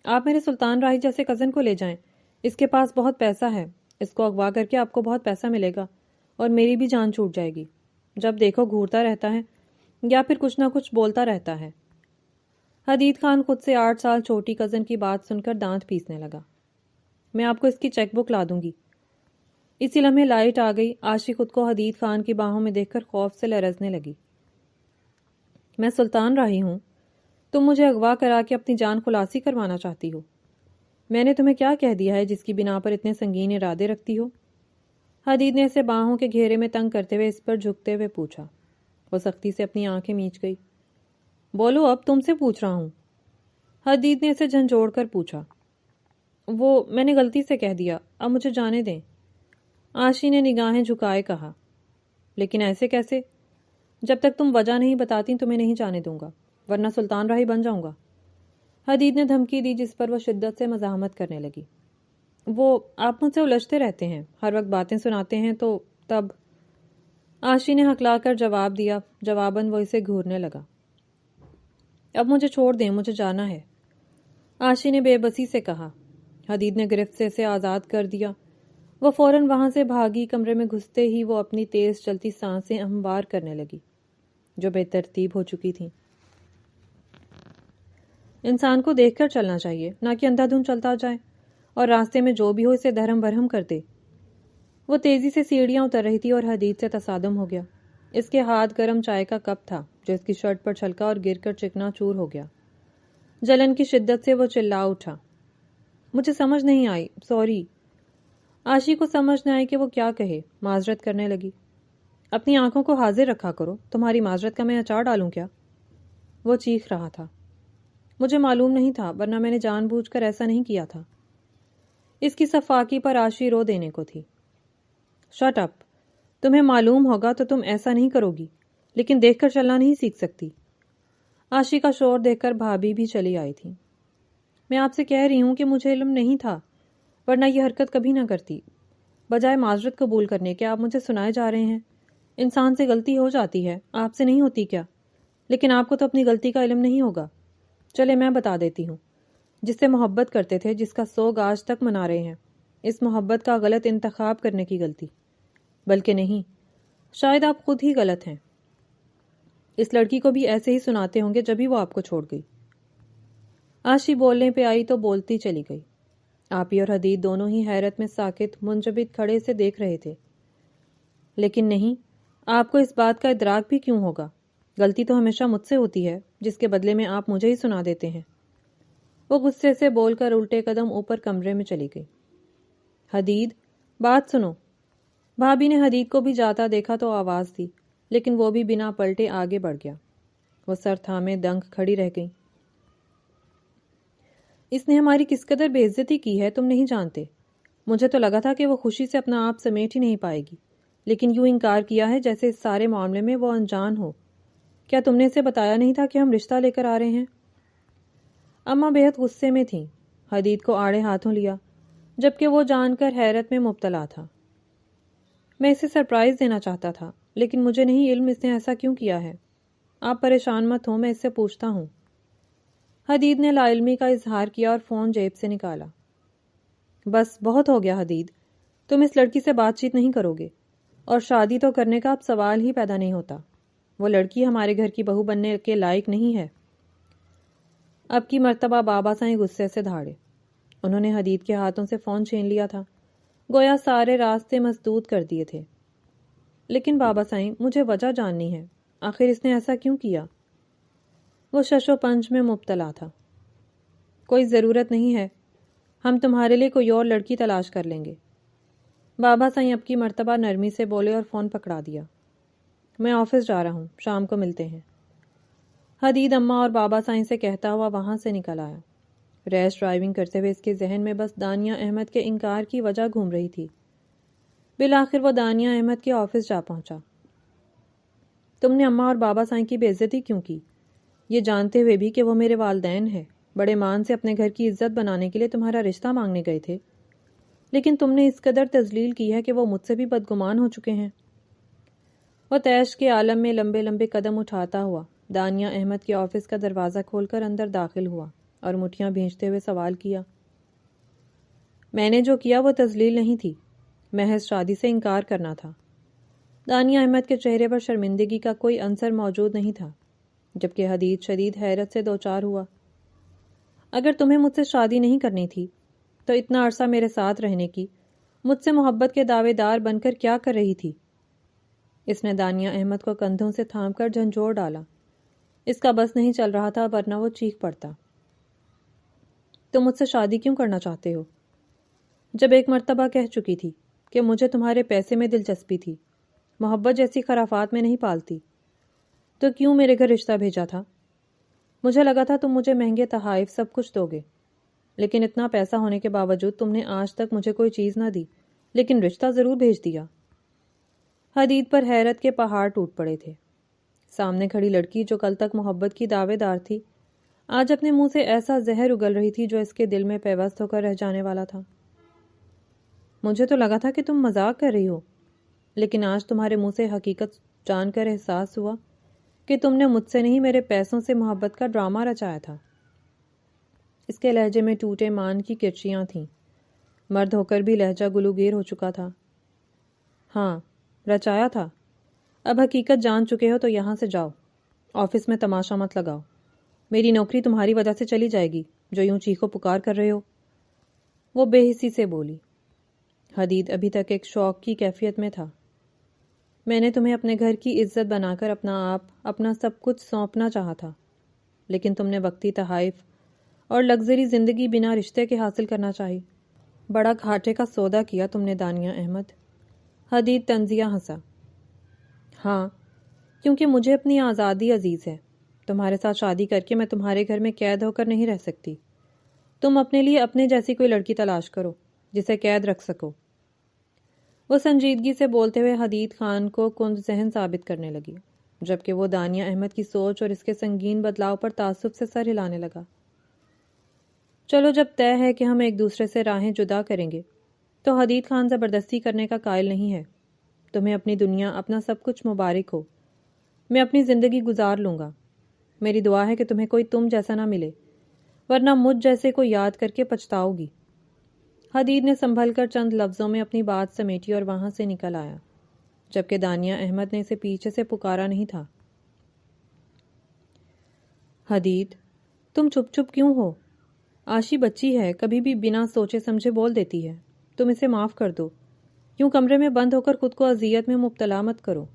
آپ میرے سلطان راہی جیسے کزن کو لے جائیں، اس کے پاس بہت پیسہ ہے، اس کو اغوا کر کے آپ کو بہت پیسہ ملے گا اور میری بھی جان چھوٹ جائے گی۔ جب دیکھو گھورتا رہتا ہے یا پھر کچھ نہ کچھ بولتا رہتا ہے۔ حدید خان خود سے 8 سال چھوٹی کزن کی بات سن کر دانت پیسنے لگا۔ میں آپ کو اس کی چیک بک لا دوں گی۔ اسی لمحے لائٹ آ گئی۔ عاشی خود کو حدید خان کی باہوں میں دیکھ کر خوف سے لرزنے لگی۔ میں سلطان راہی ہوں، تم مجھے اغوا کرا کے اپنی جان خلاصی کروانا چاہتی ہو۔ میں نے تمہیں کیا کہہ دیا ہے جس کی بنا پر اتنے سنگین ارادے رکھتی ہو؟ حدید نے اسے باہوں کے گھیرے میں تنگ کرتے ہوئے اس پر جھکتے ہوئے پوچھا۔ وہ سختی سے اپنی آنکھیں میچ گئی۔ بولو، اب تم سے پوچھ رہا ہوں۔ حدید نے اسے جھنجھوڑ کر پوچھا۔ وہ میں نے غلطی سے کہہ دیا، اب مجھے جانے دیں۔ عاشی نے نگاہیں جھکائے کہا۔ لیکن ایسے کیسے؟ جب تک تم وجہ نہیں بتاتی تمہیں نہیں جانے دوں گا، ورنہ سلطان راہی بن جاؤں گا۔ حدید نے دھمکی دی جس پر وہ شدت سے مزاحمت کرنے لگی۔ وہ آپ مجھ سے الجھتے رہتے ہیں، ہر وقت باتیں سناتے ہیں تو تب۔ عاشی نے ہکلا کر جواب دیا۔ جواباً وہ اسے گھورنے لگا۔ اب مجھے چھوڑ دیں، مجھے جانا ہے، عاشی نے بے بسی سے کہا۔ حدید نے گرفت سے اسے آزاد کر دیا۔ وہ فوراً وہاں سے بھاگی۔ کمرے میں گھستے ہی وہ اپنی تیز چلتی سانسیں ہموار کرنے لگی جو بے ترتیب ہو چکی تھیں۔ انسان کو دیکھ کر چلنا چاہیے، نہ کہ اندھا دھند چلتا جائے اور راستے میں جو بھی ہو اسے دھرم برہم کر دے۔ وہ تیزی سے سیڑھیاں اتر رہی تھی اور حدید سے تصادم ہو گیا۔ اس کے ہاتھ گرم چائے کا کپ تھا جو اس کی شرٹ پر چھلکا اور گر کر چکنا چور ہو گیا۔ جلن کی شدت سے وہ چلا اٹھا۔ مجھے سمجھ نہیں آئی، سوری۔ عاشی کو سمجھ نہ آئی کہ وہ کیا کہے، معذرت کرنے لگی۔ اپنی آنکھوں کو حاضر رکھا کرو، تمہاری معذرت کا میں اچار ڈالوں کیا؟ وہ چیخ رہا تھا۔ مجھے معلوم نہیں تھا، ورنہ میں نے جان بوجھ کر ایسا نہیں کیا تھا۔ اس کی صفاقی پر آشی رو دینے کو تھی۔ شٹ اپ، تمہیں معلوم ہوگا تو تم ایسا نہیں کرو گی، لیکن دیکھ کر چلنا نہیں سیکھ سکتی۔ آشی کا شور دیکھ کر بھابھی بھی چلی آئی تھی۔ میں آپ سے کہہ رہی ہوں کہ مجھے علم نہیں تھا، ورنہ یہ حرکت کبھی نہ کرتی۔ بجائے معذرت قبول کرنے کے آپ مجھے سنائے جا رہے ہیں۔ انسان سے غلطی ہو جاتی ہے، آپ سے نہیں ہوتی کیا؟ لیکن آپ کو تو اپنی غلطی کا علم نہیں ہوگا۔ چلے میں بتا دیتی ہوں۔ جس سے محبت کرتے تھے، جس کا سوگ آج تک منا رہے ہیں، اس محبت کا غلط انتخاب کرنے کی غلطی۔ بلکہ نہیں، شاید آپ خود ہی غلط ہیں۔ اس لڑکی کو بھی ایسے ہی سناتے ہوں گے جبھی وہ آپ کو چھوڑ گئی۔ آشی بولنے پہ آئی تو بولتی چلی گئی۔ آپی اور حدید دونوں ہی حیرت میں ساکت منجمد کھڑے سے دیکھ رہے تھے۔ لیکن نہیں، آپ کو اس بات کا ادراک بھی کیوں ہوگا؟ غلطی تو ہمیشہ مجھ سے ہوتی ہے، جس کے بدلے میں آپ مجھے ہی سنا دیتے ہیں۔ وہ غصے سے بول کر الٹے قدم اوپر کمرے میں چلی گئی۔ حدید، بات سنو۔ بھابھی نے حدید کو بھی جاتا دیکھا تو آواز دی، لیکن وہ بھی بنا پلٹے آگے بڑھ گیا۔ وہ سر تھامے دنگ کھڑی رہ گئی۔ اس نے ہماری کس قدر بے عزتی کی ہے تم نہیں جانتے۔ مجھے تو لگا تھا کہ وہ خوشی سے اپنا آپ سمیٹ ہی نہیں پائے گی، لیکن یوں انکار کیا ہے جیسے اس سارے معاملے میں وہ انجان ہو۔ کیا تم نے اسے بتایا نہیں تھا کہ ہم رشتہ لے کر آ رہے ہیں؟ اماں بےحد غصے میں تھیں۔ حدید کو آڑے ہاتھوں لیا، جبکہ وہ جان کر حیرت میں مبتلا تھا۔ میں اسے سرپرائز دینا چاہتا تھا، لیکن مجھے نہیں علم اس نے ایسا کیوں کیا ہے۔ آپ پریشان مت ہوں، میں اس سے پوچھتا ہوں۔ حدید نے لا علمی کا اظہار کیا اور فون جیب سے نکالا۔ بس بہت ہو گیا حدید، تم اس لڑکی سے بات چیت نہیں کرو گے، اور شادی تو کرنے کا اب سوال ہی پیدا نہیں ہوتا۔ وہ لڑکی ہمارے گھر کی بہو بننے کے لائق نہیں ہے۔ اب کی مرتبہ بابا سائیں غصے سے دھاڑے۔ انہوں نے حدید کے ہاتھوں سے فون چھین لیا تھا، گویا سارے راستے مسدود کر دیے تھے۔ لیکن بابا سائیں، مجھے وجہ جاننی ہے، آخر اس نے ایسا کیوں کیا؟ وہ شش و پنج میں مبتلا تھا۔ کوئی ضرورت نہیں ہے، ہم تمہارے لیے کوئی اور لڑکی تلاش کر لیں گے۔ بابا سائیں اب کی مرتبہ نرمی سے بولے اور فون پکڑا دیا۔ میں آفس جا رہا ہوں، شام کو ملتے ہیں۔ حدید اماں اور بابا سائیں سے کہتا ہوا وہاں سے نکل آیا۔ ریش ڈرائیونگ کرتے ہوئے اس کے ذہن میں بس دانیہ احمد کے انکار کی وجہ گھوم رہی تھی۔ بالآخر وہ دانیہ احمد کے آفس جا پہنچا۔ تم نے اماں اور بابا سائیں کی بے عزتی کیوں کی؟ یہ جانتے ہوئے بھی کہ وہ میرے والدین ہیں، بڑے مان سے اپنے گھر کی عزت بنانے کے لیے تمہارا رشتہ مانگنے گئے تھے، لیکن تم نے اس قدر تذلیل کی ہے کہ وہ مجھ سے بھی بدگمان ہو چکے ہیں۔ وہ تیش کے عالم میں لمبے لمبے قدم اٹھاتا ہوا دانیہ احمد کے آفس کا دروازہ کھول کر اندر داخل ہوا اور مٹھیاں بھینچتے ہوئے سوال کیا۔ میں نے جو کیا وہ تذلیل نہیں تھی، محض شادی سے انکار کرنا تھا۔ دانیہ احمد کے چہرے پر شرمندگی کا کوئی عنصر موجود نہیں تھا، جبکہ حدید شدید حیرت سے دوچار ہوا۔ اگر تمہیں مجھ سے شادی نہیں کرنی تھی تو اتنا عرصہ میرے ساتھ رہنے کی، مجھ سے محبت کے دعوے دار بن کر کیا کر رہی تھی؟ اس نے دانیہ احمد کو کندھوں سے تھام کر جھنجھوڑ ڈالا۔ اس کا بس نہیں چل رہا تھا، ورنہ وہ چیخ پڑتا۔ تم مجھ سے شادی کیوں کرنا چاہتے ہو؟ جب ایک مرتبہ کہہ چکی تھی کہ مجھے تمہارے پیسے میں دلچسپی تھی، محبت جیسی خرافات میں نہیں پالتی، تو کیوں میرے گھر رشتہ بھیجا تھا؟ مجھے لگا تھا تم مجھے مہنگے تحائف سب کچھ دو گے، لیکن اتنا پیسہ ہونے کے باوجود تم نے آج تک مجھے کوئی چیز نہ دی، لیکن رشتہ ضرور بھیج دیا۔ حدید پر حیرت کے پہاڑ ٹوٹ پڑے تھے۔ سامنے کھڑی لڑکی جو کل تک محبت کی دعوے دار تھی، آج اپنے منہ سے ایسا زہر اگل رہی تھی جو اس کے دل میں پیوست ہو کر رہ جانے والا تھا۔ مجھے تو لگا تھا کہ تم مذاق کر رہی ہو، لیکن آج تمہارے منہ سے حقیقت جان کر احساس ہوا کہ تم نے مجھ سے نہیں میرے پیسوں سے محبت کا ڈرامہ رچایا تھا۔ اس کے لہجے میں ٹوٹے مان کی کرچیاں تھیں، مرد ہو کر بھی لہجہ گلوگیر ہو چکا تھا۔ ہاں، رچایا تھا۔ اب حقیقت جان چکے ہو تو یہاں سے جاؤ، آفس میں تماشا مت لگاؤ، میری نوکری تمہاری وجہ سے چلی جائے گی جو یوں چیخو پکار کر رہے ہو۔ وہ بے حسی سے بولی۔ حدید ابھی تک ایک شوق کی کیفیت میں تھا۔ میں نے تمہیں اپنے گھر کی عزت بنا کر اپنا آپ، اپنا سب کچھ سونپنا چاہا تھا، لیکن تم نے وقتی تحائف اور لگژری زندگی بنا رشتے کے حاصل کرنا چاہی۔ بڑا گھاٹے کا سودا کیا تم نے دانیہ احمد۔ حدید طنزیہ ہنسا۔ ہاں، کیونکہ مجھے اپنی آزادی عزیز ہے، تمہارے ساتھ شادی کر کے میں تمہارے گھر میں قید ہو کر نہیں رہ سکتی. تم اپنے لیے اپنے جیسی کوئی لڑکی تلاش کرو جسے قید رکھ سکو. وہ سنجیدگی سے بولتے ہوئے حدید خان کو کند ذہن ثابت کرنے لگی، جبکہ وہ دانیہ احمد کی سوچ اور اس کے سنگین بدلاؤ پر تعصب سے سر ہلانے لگا. چلو جب طے ہے کہ ہم ایک دوسرے سے راہیں جدا کریں گے تو حدید خان زبردستی کرنے کا قائل نہیں ہے. تمہیں اپنی دنیا، اپنا سب کچھ مبارک ہو. میں اپنی زندگی گزار لوں گا. میری دعا ہے کہ تمہیں کوئی تم جیسا نہ ملے، ورنہ مجھ جیسے کو یاد کر کے پچھتاؤ گی. حدید نے سنبھل کر چند لفظوں میں اپنی بات سمیٹی اور وہاں سے نکل آیا، جبکہ دانیہ احمد نے اسے پیچھے سے پکارا نہیں تھا. حدید، تم چپ چپ کیوں ہو؟ آشی بچی ہے، کبھی بھی بنا سوچے سمجھے بول دیتی ہے. تم اسے معاف کر دو. یوں کمرے میں بند ہو کر خود کو اذیت میں مبتلا مت کرو.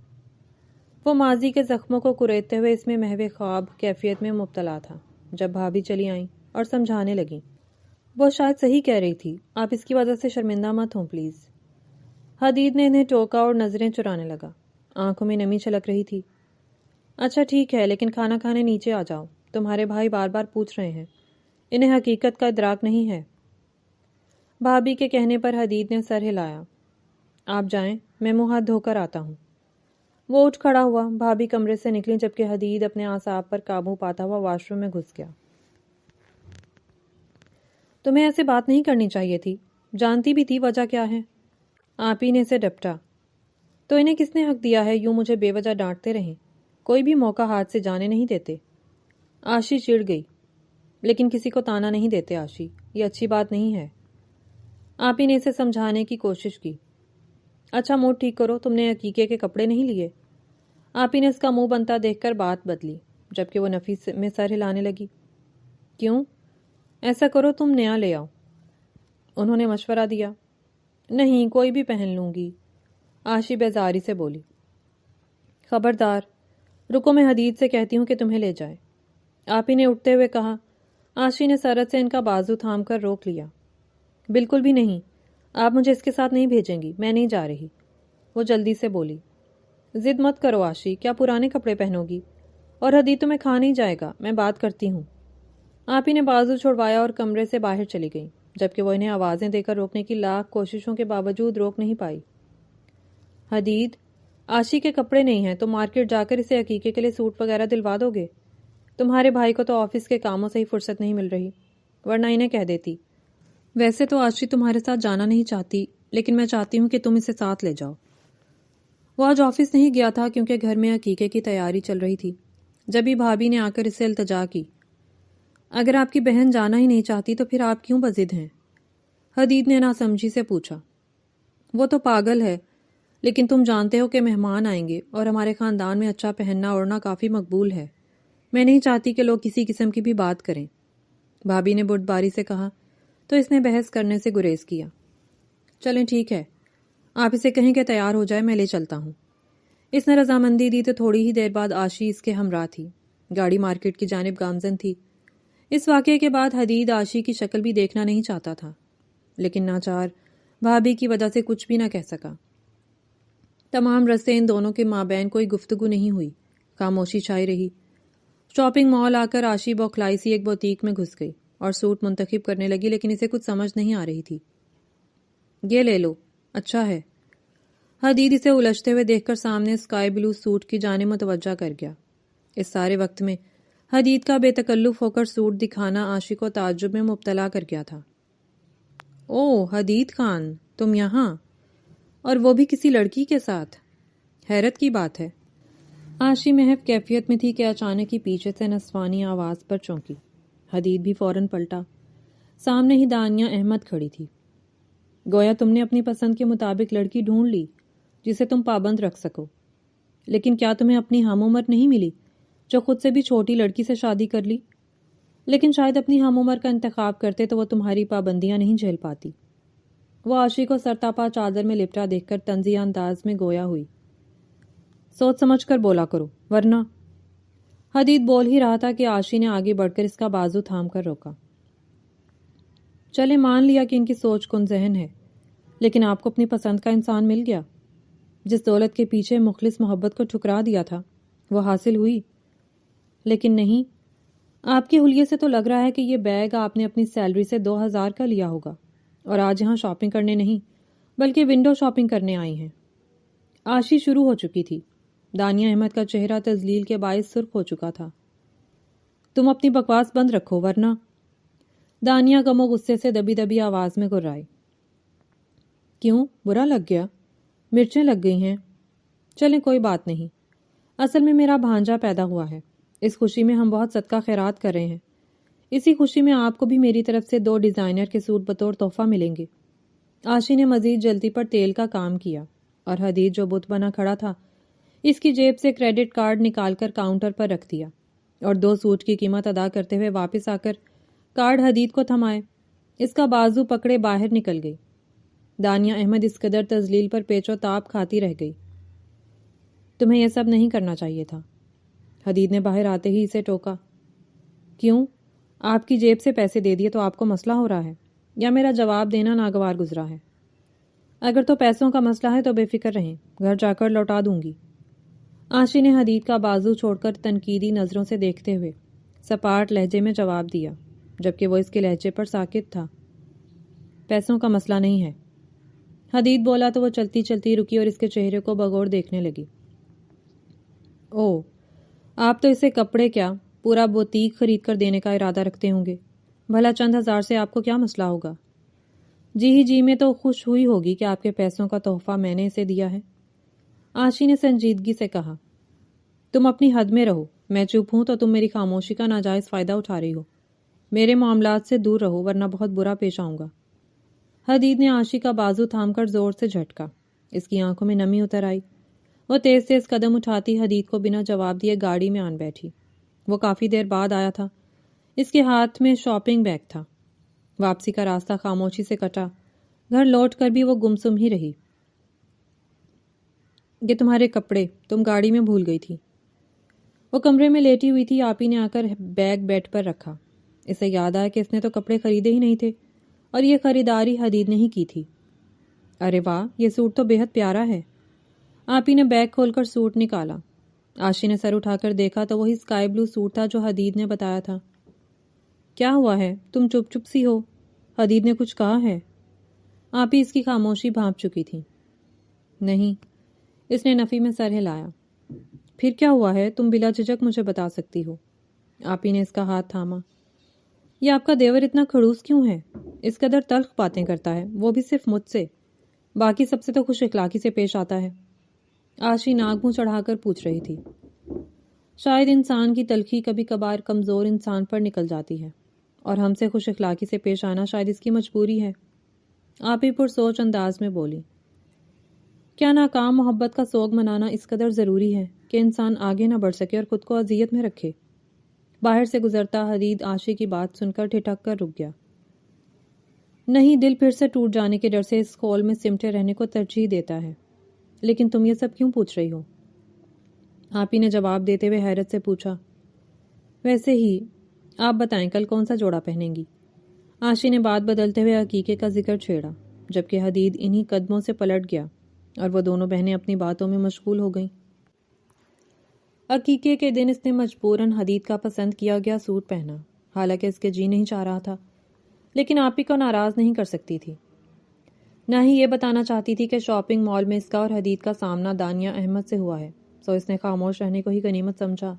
وہ ماضی کے زخموں کو کریدتے ہوئے اس میں محو خواب کیفیت میں مبتلا تھا جب بھابھی چلی آئیں اور سمجھانے لگیں. وہ شاید صحیح کہہ رہی تھی، آپ اس کی وجہ سے شرمندہ مت ہوں پلیز. حدید نے انہیں ٹوکا اور نظریں چرانے لگا. آنکھوں میں نمی چھلک رہی تھی. اچھا ٹھیک ہے، لیکن کھانا کھانے نیچے آ جاؤ. تمہارے بھائی بار بار پوچھ رہے ہیں. انہیں حقیقت کا ادراک نہیں ہے. بھابھی کے کہنے پر حدید نے سر ہلایا. آپ جائیں، میں منہ ہاتھ دھو کر آتا ہوں. وہ اٹھ کھڑا ہوا. بھابھی کمرے سے نکلی جبکہ حدید اپنے اعصاب پر قابو پاتا ہوا واش روم میں گھس گیا. تمہیں ایسے بات نہیں کرنی چاہیے تھی. جانتی بھی تھی وجہ کیا ہے. آپ ہی نے اسے ڈپٹا. تو انہیں کس نے حق دیا ہے یوں مجھے بے وجہ ڈانٹتے رہیں؟ کوئی بھی موقع ہاتھ سے جانے نہیں دیتے. آشی چڑ گئی. لیکن کسی کو تانا نہیں دیتے آشی، یہ اچھی بات نہیں ہے. آپ ہی نے اسے سمجھانے کی کوشش کی. اچھا موڈ ٹھیک کرو، تم نے عقیقے کے کپڑے نہیں لیے؟ آپ ہی نے اس کا منہ بنتا دیکھ کر بات بدلی، جبکہ وہ نفیس میں سر ہلانے لگی. کیوں؟ ایسا کرو تم نیا لے آؤ. انہوں نے مشورہ دیا. نہیں، کوئی بھی پہن لوں گی، آشی بیزاری سے بولی. خبردار، رکو میں حدید سے کہتی ہوں کہ تمہیں لے جائے. آپ ہی نے اٹھتے ہوئے کہا. آشی نے سرت سے ان کا بازو تھام کر روک لیا. بالکل بھی نہیں، آپ مجھے اس کے ساتھ نہیں بھیجیں گی، میں نہیں جا رہی. وہ جلدی سے بولی. ضد مت کرو آشی، کیا پرانے کپڑے پہنو گی؟ اور حدید تمہیں کھا نہیں جائے گا، میں بات کرتی ہوں. آپ ہی نے بازو چھڑوایا اور کمرے سے باہر چلی گئی، جبکہ وہ انہیں آوازیں دے کر روکنے کی لاکھ کوششوں کے باوجود روک نہیں پائی. حدید، آشی کے کپڑے نہیں ہیں تو مارکیٹ جا کر اسے عقیقے کے لیے سوٹ وغیرہ دلوا دو گے؟ تمہارے بھائی کو تو آفس کے کاموں سے ہی فرصت نہیں مل رہی، ورنہ انہیں کہہ دیتی. ویسے تو آشی تمہارے ساتھ جانا نہیں چاہتی، لیکن میں چاہتی ہوں کہ تم اسے ساتھ لے جاؤ. وہ آج آفس نہیں گیا تھا کیونکہ گھر میں عقیقے کی تیاری چل رہی تھی. جبھی بھابھی نے آ کر اسے التجا کی. اگر آپ کی بہن جانا ہی نہیں چاہتی تو پھر آپ کیوں بضد ہیں؟ حدید نے ناسمجھی سے پوچھا. وہ تو پاگل ہے، لیکن تم جانتے ہو کہ مہمان آئیں گے اور ہمارے خاندان میں اچھا پہننا اوڑھنا کافی مقبول ہے. میں نہیں چاہتی کہ لوگ کسی قسم کی بھی بات کریں. بھابھی نے بردباری سے کہا تو اس نے بحث کرنے سے گریز کیا. چلیں ٹھیک ہے، آپ اسے کہیں کہ تیار ہو جائے، میں لے چلتا ہوں. اس نے رضامندی دی تو تھوڑی ہی دیر بعد آشی اس کے ہمراہ تھی. گاڑی مارکیٹ کی جانب گامزن تھی. اس واقعے کے بعد حدید آشی کی شکل بھی دیکھنا نہیں چاہتا تھا، لیکن ناچار بھابھی کی وجہ سے کچھ بھی نہ کہہ سکا. تمام رستے ان دونوں کے مابین کوئی گفتگو نہیں ہوئی. خاموشی چھائی رہی. شاپنگ مال آ کر آشی بوکھلائی سی ایک بوتیک میں گھس گئی اور سوٹ منتخب کرنے لگی، لیکن اسے کچھ سمجھ نہیں آ رہی تھی. یہ لے لو، اچھا ہے. حدید اسے الجھتے ہوئے دیکھ کر سامنے اسکائی بلو سوٹ کی جانب متوجہ کر گیا. اس سارے وقت میں حدید کا بے تکلف ہو کر سوٹ دکھانا آشی کو تعجب میں مبتلا کر گیا تھا. او حدید خان، تم یہاں، اور وہ بھی کسی لڑکی کے ساتھ؟ حیرت کی بات ہے. آشی محو کیفیت میں تھی کہ اچانک ہی پیچھے سے نسوانی آواز پر چونکی. حدید بھی فوراً پلٹا. سامنے ہی دانیہ احمد کھڑی تھی. گویا تم نے اپنی پسند کے مطابق لڑکی ڈھونڈ لی جسے تم پابند رکھ سکو. لیکن کیا تمہیں اپنی ہم عمر نہیں ملی جو خود سے بھی چھوٹی لڑکی سے شادی کر لی؟ لیکن شاید اپنی ہم عمر کا انتخاب کرتے تو وہ تمہاری پابندیاں نہیں جھیل پاتی. وہ آشی کو سرتاپا چادر میں لپٹا دیکھ کر طنزیہ انداز میں گویا ہوئی. سوچ سمجھ کر بولا کرو ورنہ. حدید بول ہی رہا تھا کہ آشی نے آگے بڑھ کر اس کا بازو تھام کر روکا. چلے مان لیا کہ ان کی سوچ کن ذہن ہے، لیکن آپ کو اپنی پسند کا انسان مل گیا. جس دولت کے پیچھے مخلص محبت کو ٹھکرا دیا تھا وہ حاصل ہوئی. لیکن نہیں، آپ کے حلیے سے تو لگ رہا ہے کہ یہ بیگ آپ نے اپنی سیلری سے 2000 کا لیا ہوگا اور آج یہاں شاپنگ کرنے نہیں بلکہ ونڈو شاپنگ کرنے آئی ہیں۔ آشی شروع ہو چکی تھی۔ دانیہ احمد کا چہرہ تذلیل کے باعث سرخ ہو چکا تھا۔ تم اپنی بکواس بند رکھو ورنہ۔ دانیہ غم و غصے سے دبی دبی آواز میں گرائی۔ کیوں، برا لگ گیا؟ مرچیں لگ گئی ہیں؟ چلیں کوئی بات نہیں، اصل میں میرا بھانجا پیدا ہوا ہے، اس خوشی میں ہم بہت صدقہ خیرات کر رہے ہیں، اسی خوشی میں آپ کو بھی میری طرف سے 2 ڈیزائنر کے سوٹ بطور تحفہ ملیں گے۔ آشی نے مزید جلدی پر تیل کا کام کیا اور حدید جو بت بنا کھڑا تھا اس کی جیب سے کریڈٹ کارڈ نکال کر کاؤنٹر پر رکھ دیا اور 2 سوٹ کی قیمت ادا کرتے ہوئے واپس آ کر کارڈ حدید کو تھمائے، اس کا بازو پکڑے باہر نکل گئی۔ دانیہ احمد اس قدر تذلیل پر پیچ و تاب کھاتی رہ گئی۔ تمہیں یہ سب نہیں کرنا چاہیے تھا، حدید نے باہر آتے ہی اسے ٹوکا۔ کیوں؟ آپ کی جیب سے پیسے دے دیے تو آپ کو مسئلہ ہو رہا ہے یا میرا جواب دینا ناگوار گزرا ہے؟ اگر تو پیسوں کا مسئلہ ہے تو بے فکر رہیں، گھر جا کر لوٹا دوں گی۔ آشی نے حدید کا بازو چھوڑ کر تنقیدی نظروں سے دیکھتے ہوئے سپاٹ لہجے میں جواب دیا، جبکہ وہ اس کے لہجے پر ساکت تھا۔ پیسوں کا مسئلہ نہیں ہے۔ حدید بولا تو وہ چلتی چلتی رکی اور اس کے چہرے کو بغور دیکھنے لگی۔ او، آپ تو اسے کپڑے کیا پورا بوتیک خرید کر دینے کا ارادہ رکھتے ہوں گے، بھلا چند ہزار سے آپ کو کیا مسئلہ ہوگا؟ جی ہی جی میں تو خوش ہوئی ہوگی کہ آپ کے پیسوں کا تحفہ میں نے اسے دیا ہے۔ آشی نے سنجیدگی سے کہا، تم اپنی حد میں رہو، میں چپ ہوں تو تم میری خاموشی کا ناجائز فائدہ اٹھا رہی ہو، میرے معاملات سے دور رہو ورنہ بہت برا پیش آؤں گا۔ حدید نے آشی کا بازو تھام کر زور سے جھٹکا، اس کی آنکھوں میں نمی اتر آئی۔ وہ تیز تیز قدم اٹھاتی حدید کو بنا جواب دیے گاڑی میں آن بیٹھی۔ وہ کافی دیر بعد آیا تھا، اس کے ہاتھ میں شاپنگ بیگ تھا۔ واپسی کا راستہ خاموشی سے کٹا، گھر لوٹ کر بھی وہ گمسم ہی رہی۔ یہ تمہارے کپڑے تم گاڑی میں بھول گئی تھی۔ وہ کمرے میں لیٹی ہوئی تھی، آپی نے آ کر بیگ بیڈ پر رکھا۔ اسے یاد آیا کہ اس نے تو کپڑے خریدے ہی نہیں تھے اور یہ خریداری حدید نے ہی کی تھی۔ ارے واہ، یہ سوٹ تو بے حد پیارا ہے۔ آپی نے بیگ کھول کر سوٹ نکالا۔ آشی نے سر اٹھا کر دیکھا تو وہی اسکائی بلو سوٹ تھا جو حدید نے بتایا تھا۔ کیا ہوا ہے، تم چپ چپ سی ہو؟ حدید نے کچھ کہا ہے؟ آپی اس کی خاموشی بھانپ چکی تھی۔ نہیں، اس نے نفی میں سر ہلایا۔ پھر کیا ہوا ہے، تم بلا جھجک مجھے بتا سکتی ہو۔ آپی نے اس کا ہاتھ تھاما۔ یہ آپ کا دیور اتنا کھڑوس کیوں ہے؟ اس قدر تلخ باتیں کرتا ہے، وہ بھی صرف مجھ سے، باقی سب سے تو خوش اخلاقی سے پیش آتا ہے۔ آشی ناک منہ چڑھا کر پوچھ رہی تھی۔ شاید انسان کی تلخی کبھی کبھار کمزور انسان پر نکل جاتی ہے اور ہم سے خوش اخلاقی سے پیش آنا شاید اس کی مجبوری ہے۔ آپی پرسوچ انداز میں بولی۔ کیا ناکام محبت کا سوگ منانا اس قدر ضروری ہے کہ انسان آگے نہ بڑھ سکے اور خود کو اذیت میں رکھے؟ باہر سے گزرتا حدید آشی کی بات سن کر ٹھٹک کر رک گیا۔ نہیں، دل پھر سے ٹوٹ جانے کے ڈر سے اس خول میں سمٹے رہنے کو ترجیح دیتا ہے۔ لیکن تم یہ سب کیوں پوچھ رہی ہو؟ آپی نے جواب دیتے ہوئے حیرت سے پوچھا۔ ویسے ہی، آپ بتائیں کل کون سا جوڑا پہنیں گی؟ آشی نے بات بدلتے ہوئے عقیقے کا ذکر چھیڑا، جبکہ حدید انہی قدموں سے پلٹ گیا اور وہ دونوں بہنیں اپنی باتوں میں مشغول ہو گئیں۔ عقیقے کے دن اس نے مجبوراً حدید کا پسند کیا گیا سوٹ پہنا، حالانکہ اس کے جی نہیں چاہ رہا تھا، لیکن آپی کو ناراض نہیں کر سکتی تھی، نہ ہی یہ بتانا چاہتی تھی کہ شاپنگ مال میں اس کا اور حدید کا سامنا دانیہ احمد سے ہوا ہے، سو اس نے خاموش رہنے کو ہی غنیمت سمجھا۔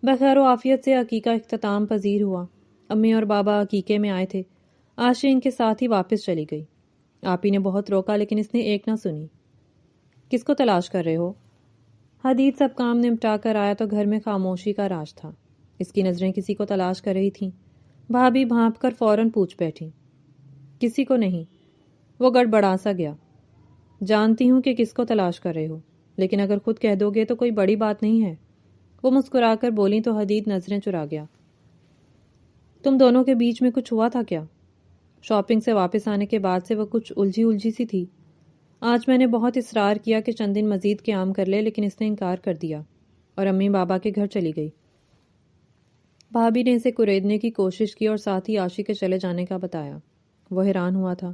بخیر و عافیت سے عقیقہ اختتام پذیر ہوا۔ امی اور بابا عقیقے میں آئے تھے۔ آشی ان کے ساتھ ہی واپس چلی گئی۔ آپی نے بہت روکا لیکن اس نے ایک نہ سنی۔ کس کو تلاش کر رہے ہو؟ حدید سب کام نمٹا کر آیا تو گھر میں خاموشی کا راج تھا۔ اس کی نظریں کسی کو تلاش کر رہی تھیں۔ بھابھی بھانپ کر فوراً پوچھ بیٹھی۔ کسی کو نہیں۔ وہ گڑبڑا سا گیا۔ جانتی ہوں کہ کس کو تلاش کر رہے ہو، لیکن اگر خود کہہ دو گے تو کوئی بڑی بات نہیں ہے۔ وہ مسکرا کر بولی تو حدید نظریں چرا گیا۔ تم دونوں کے بیچ میں کچھ ہوا تھا کیا؟ شاپنگ سے واپس آنے کے بعد سے وہ کچھ الجھی سی تھی۔ آج میں نے بہت اصرار کیا کہ چند دن مزید قیام کر لے، لیکن اس نے انکار کر دیا اور امی بابا کے گھر چلی گئی۔ بھابھی نے اسے کریدنے کی کوشش کی اور ساتھ ہی آشی کے چلے جانے کا بتایا۔ وہ حیران ہوا تھا۔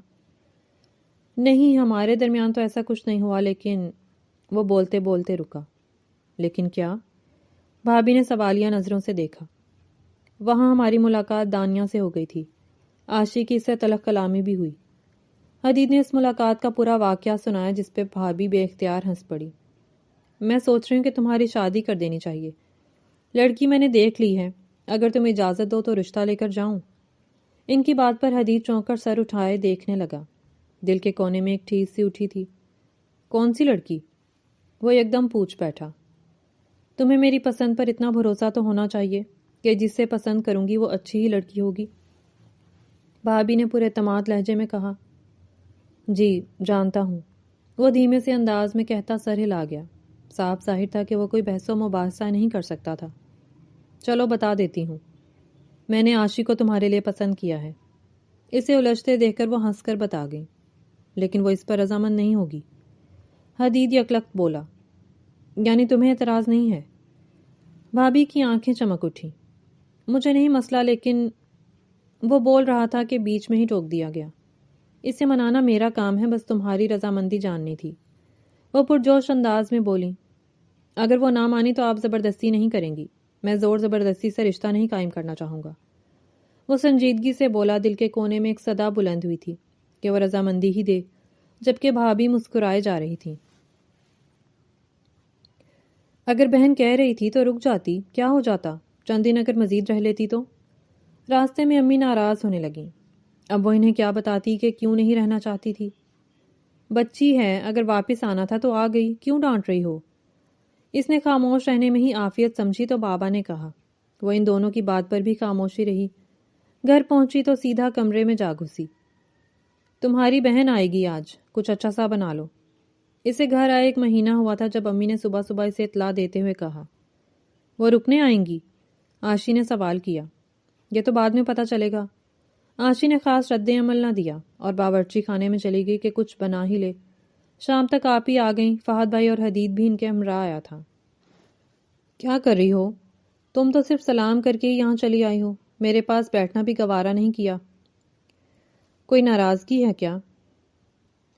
نہیں، ہمارے درمیان تو ایسا کچھ نہیں ہوا، لیکن وہ بولتے بولتے رکا۔ لیکن کیا؟ بھابھی نے سوالیہ نظروں سے دیکھا۔ وہاں ہماری ملاقات دانیہ سے ہو گئی تھی۔ عاشی کی اس سے تلخ کلامی بھی ہوئی۔ حدید نے اس ملاقات کا پورا واقعہ سنایا، جس پہ بھابھی بے اختیار ہنس پڑی۔ میں سوچ رہی ہوں کہ تمہاری شادی کر دینی چاہیے۔ لڑکی میں نے دیکھ لی ہے، اگر تم اجازت دو تو رشتہ لے کر جاؤں۔ ان کی بات پر حدید چونک کر سر اٹھائے دیکھنے لگا۔ دل کے کونے میں ایک ٹھیس سی اٹھی تھی۔ کون سی لڑکی؟ وہ ایک دم پوچھ بیٹھا۔ تمہیں میری پسند پر اتنا بھروسہ تو ہونا چاہیے کہ جس سے پسند کروں گی وہ اچھی ہی لڑکی ہوگی۔ بھابھی نے پورے اعتماد لہجے میں کہا۔ جی جانتا ہوں، وہ دھیمے سے انداز میں کہتا سر ہلا گیا۔ صاف ظاہر تھا کہ وہ کوئی بحث و مباحثہ نہیں کر سکتا تھا۔ چلو بتا دیتی ہوں، میں نے عاشی کو تمہارے لیے پسند کیا ہے۔ اسے الجھتے دیکھ کر وہ ہنس کر بتا گئی۔ لیکن وہ اس پر رضامند نہیں ہوگی۔ حدید یکلخت بولا۔ یعنی تمہیں اعتراض نہیں ہے؟ بھابھی کی آنکھیں چمک اٹھی۔ مجھے نہیں مسئلہ، لیکن وہ بول رہا تھا کہ بیچ میں ہی ٹوک دیا گیا۔ اسے منانا میرا کام ہے، بس تمہاری رضامندی جاننی تھی۔ وہ پرجوش انداز میں بولی۔ اگر وہ نہ مانی تو آپ زبردستی نہیں کریں گی۔ میں زور زبردستی سے رشتہ نہیں قائم کرنا چاہوں گا۔ وہ سنجیدگی سے بولا۔ دل کے کونے میں ایک صدا بلند ہوئی تھی کہ وہ رضامندی ہی دے، جبکہ بھابھی مسکرائے جا رہی تھی۔ اگر بہن کہہ رہی تھی تو رک جاتی، کیا ہو جاتا؟ چند دن اگر مزید رہ لیتی تو؟ راستے میں امی ناراض ہونے لگیں۔ اب وہ انہیں کیا بتاتی کہ کیوں نہیں رہنا چاہتی تھی؟ بچی ہے، اگر واپس آنا تھا تو آ گئی، کیوں ڈانٹ رہی ہو؟ اس نے خاموش رہنے میں ہی عافیت سمجھی تو بابا نے کہا۔ وہ ان دونوں کی بات پر بھی خاموشی رہی۔ گھر پہنچی تو سیدھا کمرے میں جا گھسی۔ تمہاری بہن آئے گی آج، کچھ اچھا سا بنا لو۔ اسے گھر آئے 1 مہینہ ہوا تھا جب امی نے صبح صبح اسے اطلاع دیتے ہوئے کہا۔ وہ رکنے آئیں گی؟ عاشی نے سوال کیا۔ یہ تو بعد میں پتہ چلے گا۔ عاشی نے خاص رد عمل نہ دیا اور باورچی خانے میں چلی گئی کہ کچھ بنا ہی لے۔ شام تک آپ ہی آ گئیں۔ فہد بھائی اور حدید بھی ان کے ہمراہ آیا تھا۔ کیا کر رہی ہو؟ تم تو صرف سلام کر کے ہی یہاں چلی آئی ہو، میرے پاس بیٹھنا بھی گوارا نہیں کیا۔ کوئی ناراضگی ہے کیا؟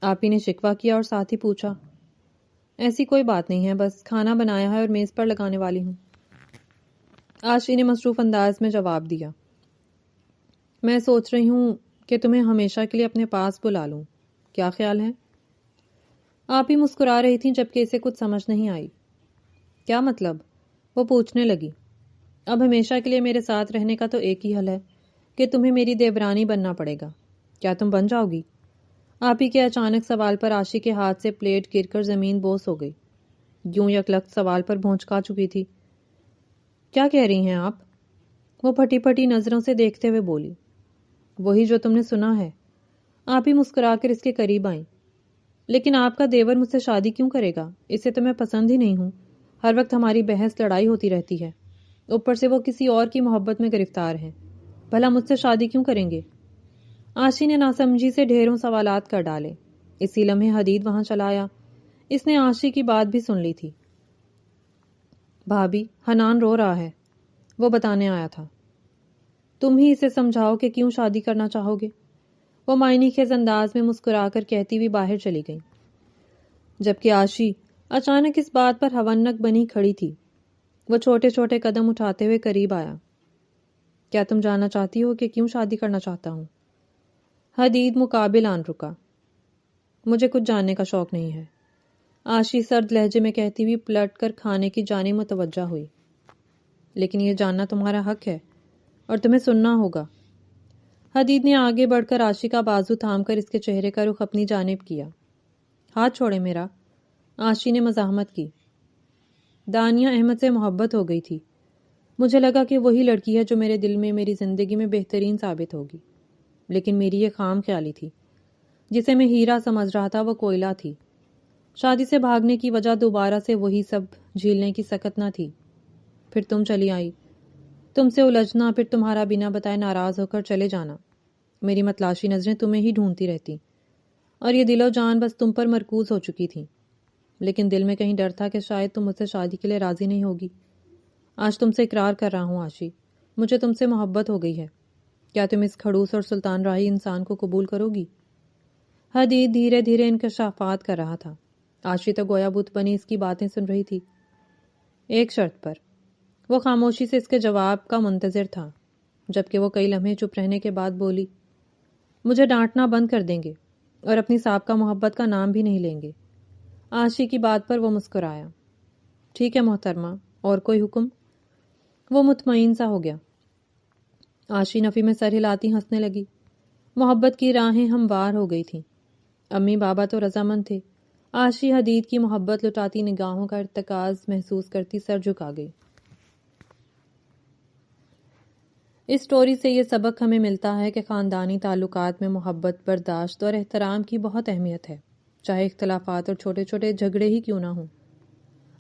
آپ ہی نے شکوہ کیا اور ساتھ ہی پوچھا۔ ایسی کوئی بات نہیں ہے، بس کھانا بنایا ہے اور میز پر لگانے والی ہوں۔ عاشی نے مصروف انداز میں جواب دیا۔ میں سوچ رہی ہوں کہ تمہیں ہمیشہ کے لیے اپنے پاس بلا لوں، کیا خیال ہے؟ آپ ہی مسکرا رہی تھیں جبکہ اسے کچھ سمجھ نہیں آئی۔ کیا مطلب؟ وہ پوچھنے لگی۔ اب ہمیشہ کے لیے میرے ساتھ رہنے کا تو ایک ہی حل ہے کہ تمہیں میری دیورانی بننا پڑے گا۔ کیا تم بن جاؤ گی؟ آپ ہی کے اچانک سوال پر عاشی کے ہاتھ سے پلیٹ گر کر زمین بوس ہو گئی۔ یوں یکلخت سوال پر بھونچکا چکی تھی۔ کیا کہہ رہی ہیں آپ؟ وہ پھٹی پھٹی نظروں سے دیکھتے ہوئے بولی۔ وہی جو تم نے سنا ہے۔ آپ ہی مسکرا کر اس کے قریب آئیں۔ لیکن آپ کا دیور مجھ سے شادی کیوں کرے گا؟ اسے تو میں پسند ہی نہیں ہوں۔ ہر وقت ہماری بحث لڑائی ہوتی رہتی ہے، اوپر سے وہ کسی اور کی محبت میں گرفتار ہے۔ بھلا مجھ سے شادی کیوں کریں گے؟ عاشی نے ناسمجھی سے ڈھیروں سوالات کر ڈالے۔ اسی لمحے حدید وہاں چلا آیا۔ اس نے عاشی کی بات بھی سن لی تھی۔ بھابھی، حنان رو رہا ہے، وہ بتانے آیا تھا۔ تم ہی اسے سمجھاؤ کہ کیوں شادی کرنا چاہو گے، وہ معنی خیز انداز میں مسکرا کر کہتی ہوئی باہر چلی گئی، جبکہ عاشی اچانک اس بات پر ہونک بنی کھڑی تھی۔ وہ چھوٹے چھوٹے قدم اٹھاتے ہوئے قریب آیا۔ کیا تم جاننا چاہتی ہو کہ کیوں شادی کرنا چاہتا ہوں؟ حدید مقابل آن رکا۔ مجھے کچھ جاننے کا شوق نہیں ہے، عاشی سرد لہجے میں کہتی ہوئی پلٹ کر کھانے کی جانب متوجہ ہوئی۔ لیکن یہ جاننا تمہارا حق ہے اور تمہیں سننا ہوگا۔ حدید نے آگے بڑھ کر عاشی کا بازو تھام کر اس کے چہرے کا رخ اپنی جانب کیا۔ ہاتھ چھوڑے میرا، عاشی نے مزاحمت کی۔ دانیہ احمد سے محبت ہو گئی تھی۔ مجھے لگا کہ وہی لڑکی ہے جو میرے دل میں میری زندگی میں بہترین ثابت ہوگی، لیکن میری یہ خام خیالی تھی۔ جسے میں ہیرا سمجھ رہا تھا وہ کوئلہ تھی۔ شادی سے بھاگنے کی وجہ دوبارہ سے وہی سب جھیلنے کی سکت نہ تھی۔ پھر تم چلی آئی، تم سے الجھنا، پھر تمہارا بنا بتائے ناراض ہو کر چلے جانا۔ میری متلاشی نظریں تمہیں ہی ڈھونڈتی رہتی اور یہ دل و جان بس تم پر مرکوز ہو چکی تھی۔ لیکن دل میں کہیں ڈر تھا کہ شاید تم مجھ سے شادی کے لیے راضی نہیں ہوگی۔ آج تم سے اقرار کر رہا ہوں عاشی، مجھے تم سے محبت ہو گئی ہے۔ کیا تم اس کھڑوس اور سلطان راہی انسان کو قبول کرو گی؟ حدید دھیرے دھیرے انکشافات کر رہا تھا۔ عاشی تو گویا بت بنی اس کی باتیں سن رہی تھی۔ ایک شرط پر۔ وہ خاموشی سے اس کے جواب کا منتظر تھا، جبکہ وہ کئی لمحے چپ رہنے کے بعد بولی، مجھے ڈانٹنا بند کر دیں گے اور اپنی سابقہ محبت کا نام بھی نہیں لیں گے۔ عاشی کی بات پر وہ مسکرایا۔ ٹھیک ہے محترمہ، اور کوئی حکم؟ وہ مطمئن سا ہو گیا۔ عاشی نفی میں سر ہلاتی ہنسنے لگی۔ محبت کی راہیں ہموار ہو گئی تھیں۔ امی بابا تو رضامند تھے۔ عاشی حدید کی محبت لٹاتی نگاہوں کا ارتکاز محسوس کرتی سر جھکا گئی۔ اس سٹوری سے یہ سبق ہمیں ملتا ہے کہ خاندانی تعلقات میں محبت، برداشت اور احترام کی بہت اہمیت ہے، چاہے اختلافات اور چھوٹے چھوٹے جھگڑے ہی کیوں نہ ہوں۔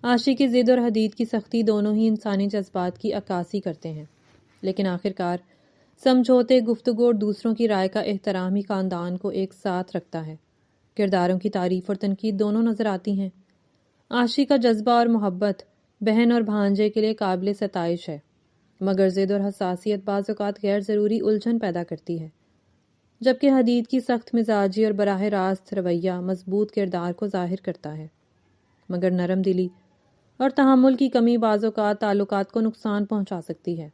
عاشی کی ضد اور حدید کی سختی دونوں ہی انسانی جذبات کی عکاسی کرتے ہیں، لیکن آخرکار سمجھوتے، گفتگو اور دوسروں کی رائے کا احترام ہی خاندان کو ایک ساتھ رکھتا ہے۔ کرداروں کی تعریف اور تنقید دونوں نظر آتی ہیں۔ عاشی کا جذبہ اور محبت بہن اور بھانجے کے لیے قابل ستائش ہے، مگر ضد اور حساسیت بعض اوقات غیر ضروری الجھن پیدا کرتی ہے، جبکہ حدید کی سخت مزاجی اور براہ راست رویہ مضبوط کردار کو ظاہر کرتا ہے، مگر نرم دلی اور تحمل کی کمی بعض اوقات تعلقات کو نقصان پہنچا سکتی ہے۔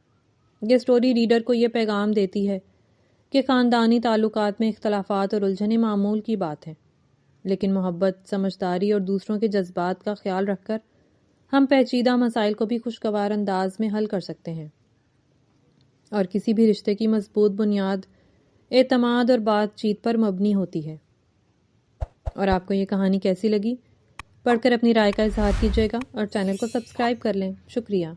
یہ سٹوری ریڈر کو یہ پیغام دیتی ہے کہ خاندانی تعلقات میں اختلافات اور الجھنیں معمول کی بات ہیں، لیکن محبت، سمجھداری اور دوسروں کے جذبات کا خیال رکھ کر ہم پیچیدہ مسائل کو بھی خوشگوار انداز میں حل کر سکتے ہیں، اور کسی بھی رشتے کی مضبوط بنیاد اعتماد اور بات چیت پر مبنی ہوتی ہے۔ اور آپ کو یہ کہانی کیسی لگی؟ پڑھ کر اپنی رائے کا اظہار کیجیے گا اور چینل کو سبسکرائب کر لیں۔ شکریہ۔